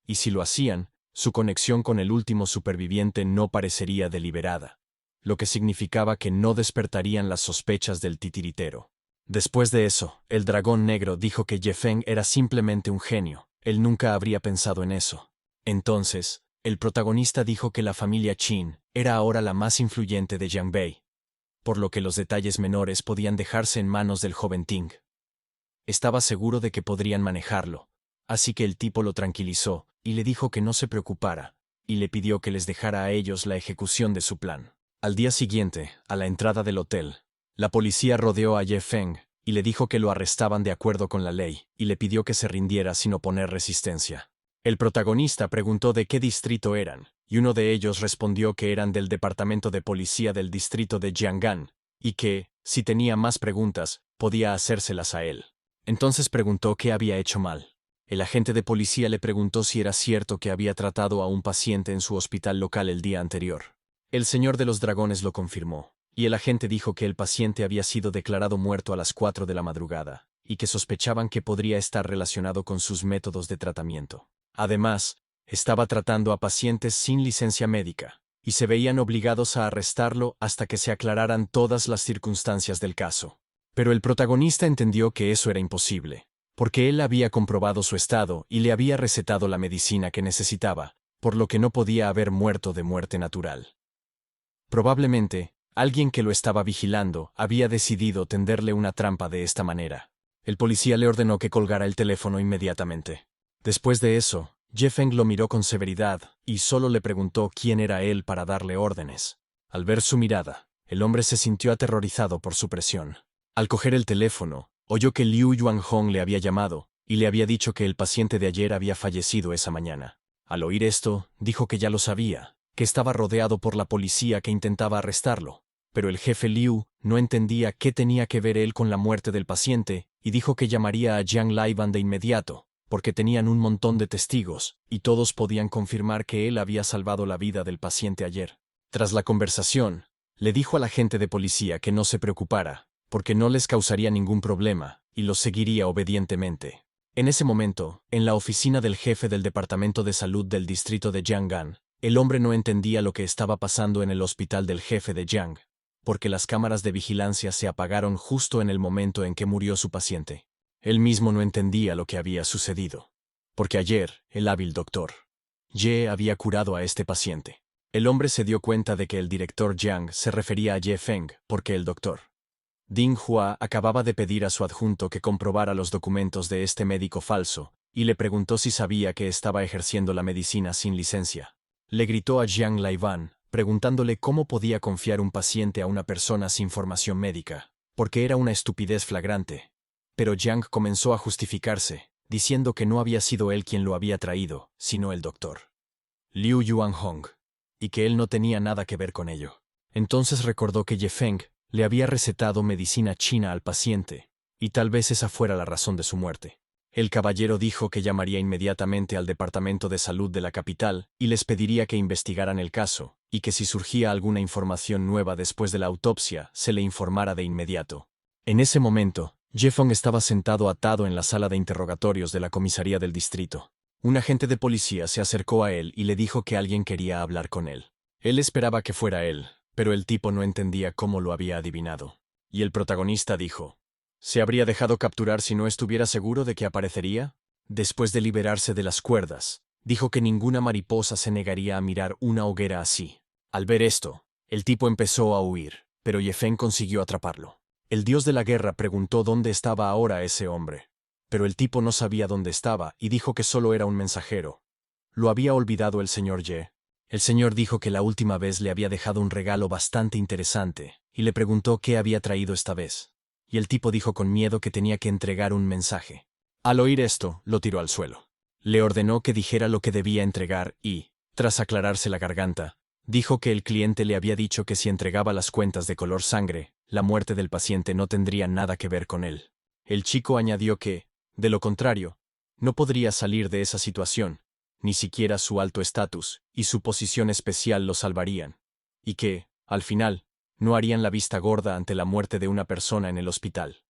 Y si lo hacían, su conexión con el último superviviente no parecería deliberada, lo que significaba que no despertarían las sospechas del titiritero. Después de eso, el dragón negro dijo que Ye Feng era simplemente un genio, él nunca habría pensado en eso. Entonces, el protagonista dijo que la familia Qin era ahora la más influyente de Jiangbei, por lo que los detalles menores podían dejarse en manos del joven Ting. Estaba seguro de que podrían manejarlo, así que el tipo lo tranquilizó y le dijo que no se preocupara, y le pidió que les dejara a ellos la ejecución de su plan. Al día siguiente, a la entrada del hotel, la policía rodeó a Ye Feng y le dijo que lo arrestaban de acuerdo con la ley, y le pidió que se rindiera sin oponer resistencia. El protagonista preguntó de qué distrito eran, y uno de ellos respondió que eran del departamento de policía del distrito de Jiang'an, y que, si tenía más preguntas, podía hacérselas a él. Entonces preguntó qué había hecho mal. El agente de policía le preguntó si era cierto que había tratado a un paciente en su hospital local el día anterior. El señor de los dragones lo confirmó, y el agente dijo que el paciente había sido declarado muerto a las 4 de la madrugada, y que sospechaban que podría estar relacionado con sus métodos de tratamiento. Además, estaba tratando a pacientes sin licencia médica, y se veían obligados a arrestarlo hasta que se aclararan todas las circunstancias del caso. Pero el protagonista entendió que eso era imposible, porque él había comprobado su estado y le había recetado la medicina que necesitaba, por lo que no podía haber muerto de muerte natural. Probablemente, alguien que lo estaba vigilando había decidido tenderle una trampa de esta manera. El policía le ordenó que colgara el teléfono inmediatamente. Después de eso, Ye Feng lo miró con severidad y solo le preguntó quién era él para darle órdenes. Al ver su mirada, el hombre se sintió aterrorizado por su presión. Al coger el teléfono, oyó que Liu Yuanhong le había llamado y le había dicho que el paciente de ayer había fallecido esa mañana. Al oír esto, dijo que ya lo sabía, que estaba rodeado por la policía que intentaba arrestarlo, pero el jefe Liu no entendía qué tenía que ver él con la muerte del paciente y dijo que llamaría a Jiang Laiban de inmediato, porque tenían un montón de testigos y todos podían confirmar que él había salvado la vida del paciente ayer. Tras la conversación, le dijo al agente de policía que no se preocupara, porque no les causaría ningún problema y los seguiría obedientemente. En ese momento, en la oficina del jefe del Departamento de Salud del distrito de Jianggan, el hombre no entendía lo que estaba pasando en el hospital del jefe de Jiang, porque las cámaras de vigilancia se apagaron justo en el momento en que murió su paciente. Él mismo no entendía lo que había sucedido, porque ayer, el hábil doctor Ye había curado a este paciente. El hombre se dio cuenta de que el director Jiang se refería a Ye Feng, porque el doctor Ding Hua acababa de pedir a su adjunto que comprobara los documentos de este médico falso, y le preguntó si sabía que estaba ejerciendo la medicina sin licencia. Le gritó a Jiang Laiban, preguntándole cómo podía confiar un paciente a una persona sin formación médica, porque era una estupidez flagrante. Pero Jiang comenzó a justificarse, diciendo que no había sido él quien lo había traído, sino el doctor Liu Yuanhong, y que él no tenía nada que ver con ello. Entonces recordó que Ye Feng le había recetado medicina china al paciente, y tal vez esa fuera la razón de su muerte. El caballero dijo que llamaría inmediatamente al Departamento de Salud de la capital y les pediría que investigaran el caso, y que si surgía alguna información nueva después de la autopsia, se le informara de inmediato. En ese momento, Ye Feng estaba sentado atado en la sala de interrogatorios de la comisaría del distrito. Un agente de policía se acercó a él y le dijo que alguien quería hablar con él. Él esperaba que fuera él, pero el tipo no entendía cómo lo había adivinado. Y el protagonista dijo: ¿se habría dejado capturar si no estuviera seguro de que aparecería? Después de liberarse de las cuerdas, dijo que ninguna mariposa se negaría a mirar una hoguera así. Al ver esto, el tipo empezó a huir, pero Ye Feng consiguió atraparlo. El dios de la guerra preguntó dónde estaba ahora ese hombre, pero el tipo no sabía dónde estaba y dijo que solo era un mensajero. Lo había olvidado el señor Ye. El señor dijo que la última vez le había dejado un regalo bastante interesante, y le preguntó qué había traído esta vez. Y el tipo dijo con miedo que tenía que entregar un mensaje. Al oír esto, lo tiró al suelo. Le ordenó que dijera lo que debía entregar y, tras aclararse la garganta, dijo que el cliente le había dicho que si entregaba las cuentas de color sangre, la muerte del paciente no tendría nada que ver con él. El chico añadió que, de lo contrario, no podría salir de esa situación. Ni siquiera su alto estatus y su posición especial lo salvarían, y que, al final, no harían la vista gorda ante la muerte de una persona en el hospital.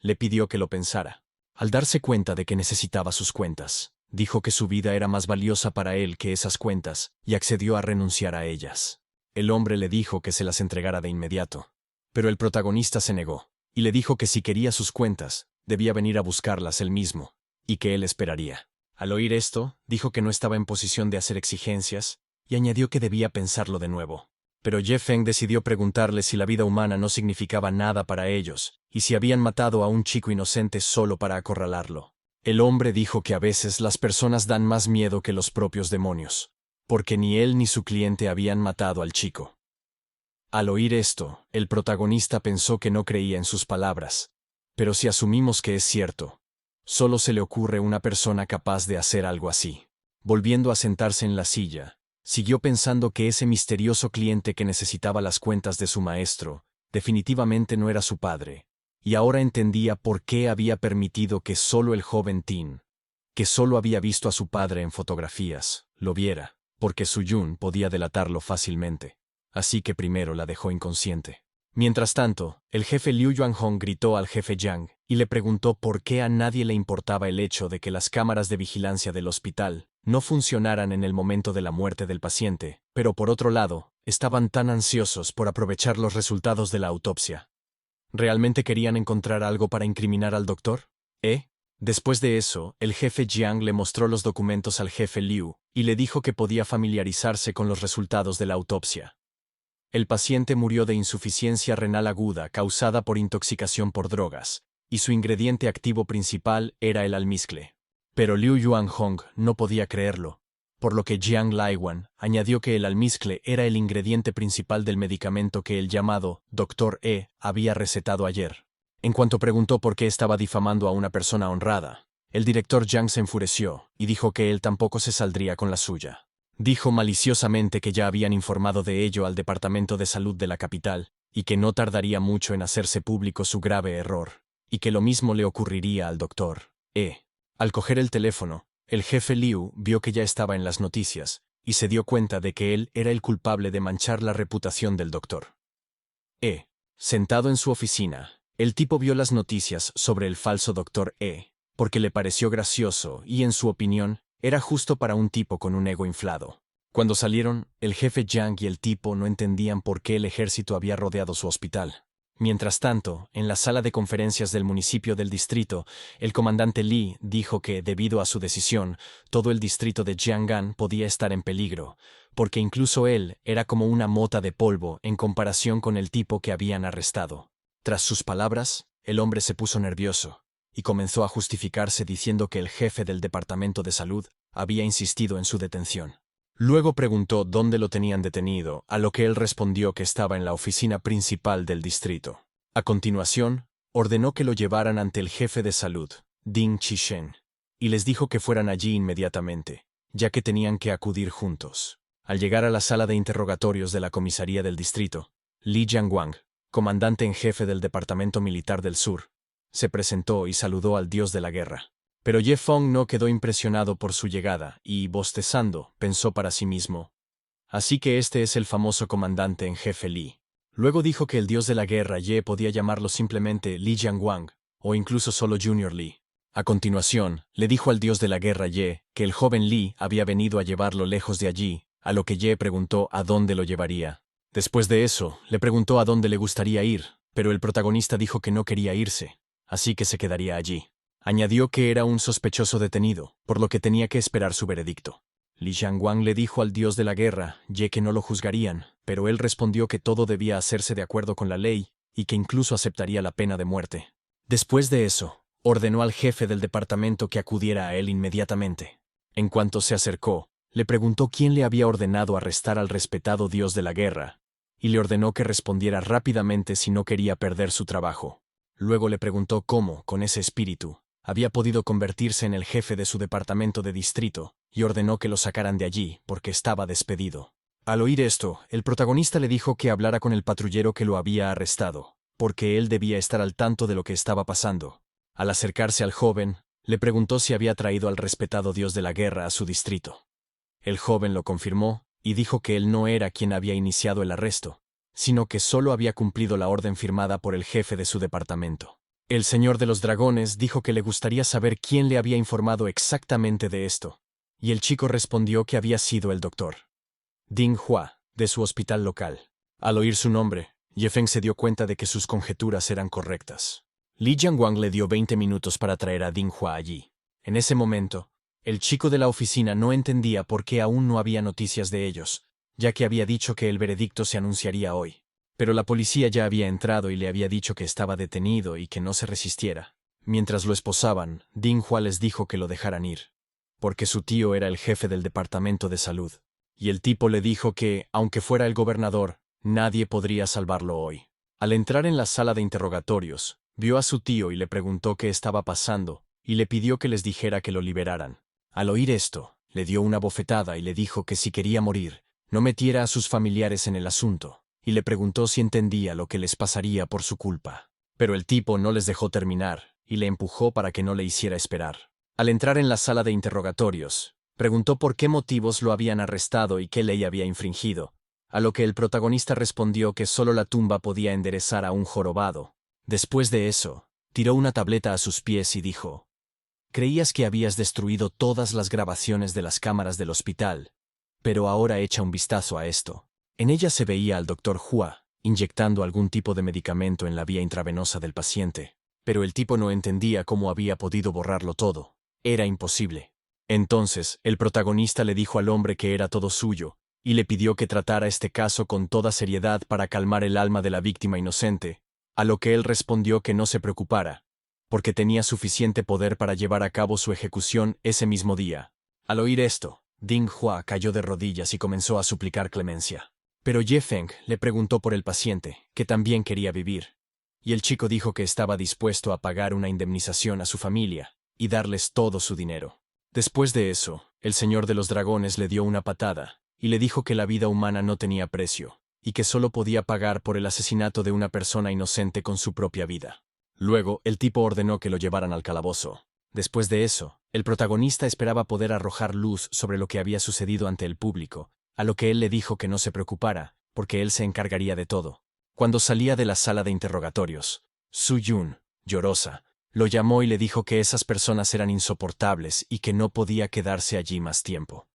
Le pidió que lo pensara. Al darse cuenta de que necesitaba sus cuentas, dijo que su vida era más valiosa para él que esas cuentas, y accedió a renunciar a ellas. El hombre le dijo que se las entregara de inmediato, pero el protagonista se negó, y le dijo que si quería sus cuentas, debía venir a buscarlas él mismo, y que él esperaría. Al oír esto, dijo que no estaba en posición de hacer exigencias, y añadió que debía pensarlo de nuevo. Pero Ye Feng decidió preguntarle si la vida humana no significaba nada para ellos, y si habían matado a un chico inocente solo para acorralarlo. El hombre dijo que a veces las personas dan más miedo que los propios demonios, porque ni él ni su cliente habían matado al chico. Al oír esto, el protagonista pensó que no creía en sus palabras. Pero si asumimos que es cierto, solo se le ocurre una persona capaz de hacer algo así. Volviendo a sentarse en la silla, siguió pensando que ese misterioso cliente que necesitaba las cuentas de su maestro, definitivamente no era su padre, y ahora entendía por qué había permitido que solo el joven Tin, que solo había visto a su padre en fotografías, lo viera, porque Su Yun podía delatarlo fácilmente. Así que primero la dejó inconsciente. Mientras tanto, el jefe Liu Yuanhong gritó al jefe Jiang y le preguntó por qué a nadie le importaba el hecho de que las cámaras de vigilancia del hospital no funcionaran en el momento de la muerte del paciente, pero por otro lado, estaban tan ansiosos por aprovechar los resultados de la autopsia. ¿Realmente querían encontrar algo para incriminar al doctor? Después de eso, el jefe Jiang le mostró los documentos al jefe Liu y le dijo que podía familiarizarse con los resultados de la autopsia. El paciente murió de insuficiencia renal aguda causada por intoxicación por drogas, y su ingrediente activo principal era el almizcle. Pero Liu Yuanhong no podía creerlo, por lo que Jiang Laiwan añadió que el almizcle era el ingrediente principal del medicamento que el llamado Dr. había recetado ayer. En cuanto preguntó por qué estaba difamando a una persona honrada, el director Jiang se enfureció y dijo que él tampoco se saldría con la suya. Dijo maliciosamente que ya habían informado de ello al Departamento de Salud de la capital y que no tardaría mucho en hacerse público su grave error, y que lo mismo le ocurriría al doctor E. Al coger el teléfono, el jefe Liu vio que ya estaba en las noticias, y se dio cuenta de que él era el culpable de manchar la reputación del doctor E. Sentado en su oficina, el tipo vio las noticias sobre el falso doctor E, porque le pareció gracioso y, en su opinión, era justo para un tipo con un ego inflado. Cuando salieron, el jefe Yang y el tipo no entendían por qué el ejército había rodeado su hospital. Mientras tanto, en la sala de conferencias del municipio del distrito, el comandante Li dijo que, debido a su decisión, todo el distrito de Jianggan podía estar en peligro, porque incluso él era como una mota de polvo en comparación con el tipo que habían arrestado. Tras sus palabras, el hombre se puso nervioso y comenzó a justificarse diciendo que el jefe del departamento de salud había insistido en su detención. Luego preguntó dónde lo tenían detenido, a lo que él respondió que estaba en la oficina principal del distrito. A continuación, ordenó que lo llevaran ante el jefe de salud, Ding Qishen, y les dijo que fueran allí inmediatamente, ya que tenían que acudir juntos. Al llegar a la sala de interrogatorios de la comisaría del distrito, Li Jianguang, comandante en jefe del Departamento Militar del Sur, se presentó y saludó al dios de la guerra. Pero Ye Feng no quedó impresionado por su llegada y, bostezando, pensó para sí mismo: así que este es el famoso comandante en jefe Li. Luego dijo que el dios de la guerra Ye podía llamarlo simplemente Li Jianguang, o incluso solo Junior Li. A continuación, le dijo al dios de la guerra Ye que el joven Li había venido a llevarlo lejos de allí, a lo que Ye preguntó a dónde lo llevaría. Después de eso, le preguntó a dónde le gustaría ir, pero el protagonista dijo que no quería irse, así que se quedaría allí. Añadió que era un sospechoso detenido, por lo que tenía que esperar su veredicto. Li Jianguang le dijo al dios de la guerra, Ye, que no lo juzgarían, pero él respondió que todo debía hacerse de acuerdo con la ley y que incluso aceptaría la pena de muerte. Después de eso, ordenó al jefe del departamento que acudiera a él inmediatamente. En cuanto se acercó, le preguntó quién le había ordenado arrestar al respetado dios de la guerra, y le ordenó que respondiera rápidamente si no quería perder su trabajo. Luego le preguntó cómo, con ese espíritu, había podido convertirse en el jefe de su departamento de distrito, y ordenó que lo sacaran de allí, porque estaba despedido. Al oír esto, el protagonista le dijo que hablara con el patrullero que lo había arrestado, porque él debía estar al tanto de lo que estaba pasando. Al acercarse al joven, le preguntó si había traído al respetado dios de la guerra a su distrito. El joven lo confirmó, y dijo que él no era quien había iniciado el arresto, sino que solo había cumplido la orden firmada por el jefe de su departamento. El señor de los dragones dijo que le gustaría saber quién le había informado exactamente de esto, y el chico respondió que había sido el doctor Ding Hua, de su hospital local. Al oír su nombre, Ye Feng se dio cuenta de que sus conjeturas eran correctas. Li Jianguang le dio 20 minutos para traer a Ding Hua allí. En ese momento, el chico de la oficina no entendía por qué aún no había noticias de ellos, ya que había dicho que el veredicto se anunciaría hoy. Pero la policía ya había entrado y le había dicho que estaba detenido y que no se resistiera. Mientras lo esposaban, Ding Hua les dijo que lo dejaran ir, porque su tío era el jefe del departamento de salud. Y el tipo le dijo que, aunque fuera el gobernador, nadie podría salvarlo hoy. Al entrar en la sala de interrogatorios, vio a su tío y le preguntó qué estaba pasando, y le pidió que les dijera que lo liberaran. Al oír esto, le dio una bofetada y le dijo que si quería morir, no metiera a sus familiares en el asunto, y le preguntó si entendía lo que les pasaría por su culpa. Pero el tipo no les dejó terminar, y le empujó para que no le hiciera esperar. Al entrar en la sala de interrogatorios, preguntó por qué motivos lo habían arrestado y qué ley había infringido, a lo que el protagonista respondió que solo la tumba podía enderezar a un jorobado. Después de eso, tiró una tableta a sus pies y dijo: «Creías que habías destruido todas las grabaciones de las cámaras del hospital, pero ahora echa un vistazo a esto». En ella se veía al doctor Hua inyectando algún tipo de medicamento en la vía intravenosa del paciente, pero el tipo no entendía cómo había podido borrarlo todo. Era imposible. Entonces, el protagonista le dijo al hombre que era todo suyo, y le pidió que tratara este caso con toda seriedad para calmar el alma de la víctima inocente, a lo que él respondió que no se preocupara, porque tenía suficiente poder para llevar a cabo su ejecución ese mismo día. Al oír esto, Ding Hua cayó de rodillas y comenzó a suplicar clemencia. Pero Ye Feng le preguntó por el paciente, que también quería vivir, y el chico dijo que estaba dispuesto a pagar una indemnización a su familia y darles todo su dinero. Después de eso, el señor de los dragones le dio una patada y le dijo que la vida humana no tenía precio, y que solo podía pagar por el asesinato de una persona inocente con su propia vida. Luego, el tipo ordenó que lo llevaran al calabozo. Después de eso, el protagonista esperaba poder arrojar luz sobre lo que había sucedido ante el público, a lo que él le dijo que no se preocupara, porque él se encargaría de todo. Cuando salía de la sala de interrogatorios, Soo-Yoon, llorosa, lo llamó y le dijo que esas personas eran insoportables y que no podía quedarse allí más tiempo.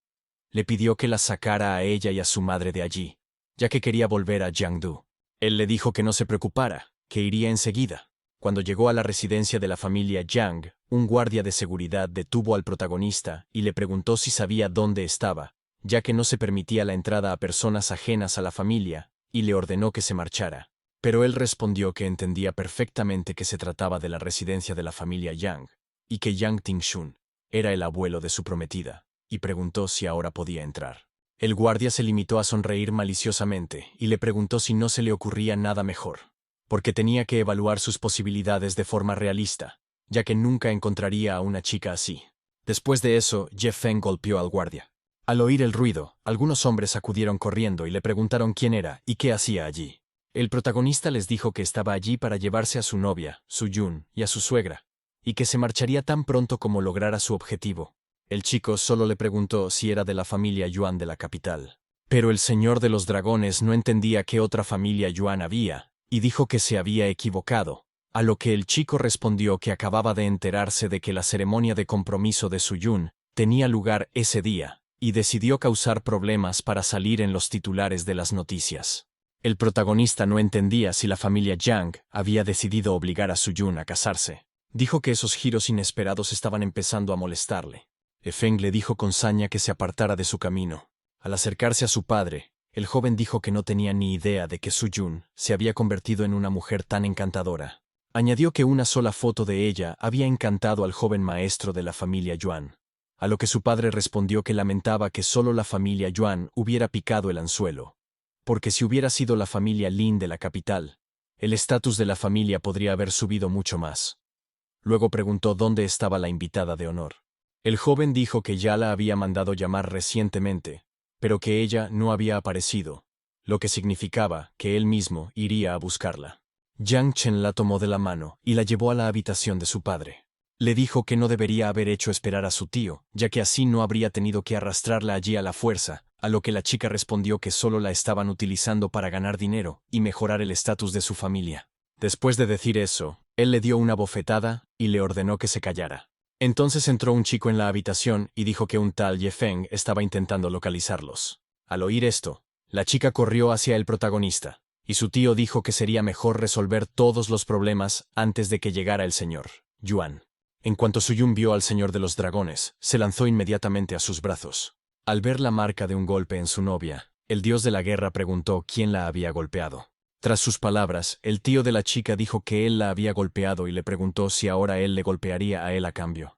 Le pidió que la sacara a ella y a su madre de allí, ya que quería volver a Jiangdu. Él le dijo que no se preocupara, que iría enseguida. Cuando llegó a la residencia de la familia Yang, un guardia de seguridad detuvo al protagonista y le preguntó si sabía dónde estaba, ya que no se permitía la entrada a personas ajenas a la familia, y le ordenó que se marchara. Pero él respondió que entendía perfectamente que se trataba de la residencia de la familia Yang, y que Yang Tingshun era el abuelo de su prometida, y preguntó si ahora podía entrar. El guardia se limitó a sonreír maliciosamente y le preguntó si no se le ocurría nada mejor, porque tenía que evaluar sus posibilidades de forma realista, ya que nunca encontraría a una chica así. Después de eso, Jeff Feng golpeó al guardia. Al oír el ruido, algunos hombres acudieron corriendo y le preguntaron quién era y qué hacía allí. El protagonista les dijo que estaba allí para llevarse a su novia, Soo-Yoon, y a su suegra, y que se marcharía tan pronto como lograra su objetivo. El chico solo le preguntó si era de la familia Yuan de la capital. Pero el señor de los dragones no entendía qué otra familia Yuan había, y dijo que se había equivocado, a lo que el chico respondió que acababa de enterarse de que la ceremonia de compromiso de Soo-Yoon tenía lugar ese día, y decidió causar problemas para salir en los titulares de las noticias. El protagonista no entendía si la familia Yang había decidido obligar a Soo-Yoon a casarse. Dijo que esos giros inesperados estaban empezando a molestarle. Feng le dijo con saña que se apartara de su camino. Al acercarse a su padre, el joven dijo que no tenía ni idea de que Soo-Yoon se había convertido en una mujer tan encantadora. Añadió que una sola foto de ella había encantado al joven maestro de la familia Yuan, a lo que su padre respondió que lamentaba que solo la familia Yuan hubiera picado el anzuelo, porque si hubiera sido la familia Lin de la capital, el estatus de la familia podría haber subido mucho más. Luego preguntó dónde estaba la invitada de honor. El joven dijo que ya la había mandado llamar recientemente, pero que ella no había aparecido, lo que significaba que él mismo iría a buscarla. Yang Chen la tomó de la mano y la llevó a la habitación de su padre. Le dijo que no debería haber hecho esperar a su tío, ya que así no habría tenido que arrastrarla allí a la fuerza, a lo que la chica respondió que solo la estaban utilizando para ganar dinero y mejorar el estatus de su familia. Después de decir eso, él le dio una bofetada y le ordenó que se callara. Entonces entró un chico en la habitación y dijo que un tal Ye Feng estaba intentando localizarlos. Al oír esto, la chica corrió hacia el protagonista, y su tío dijo que sería mejor resolver todos los problemas antes de que llegara el señor Yuan. En cuanto Soo-Yoon vio al señor de los dragones, se lanzó inmediatamente a sus brazos. Al ver la marca de un golpe en su novia, el dios de la guerra preguntó quién la había golpeado. Tras sus palabras, el tío de la chica dijo que él la había golpeado y le preguntó si ahora él le golpearía a él a cambio.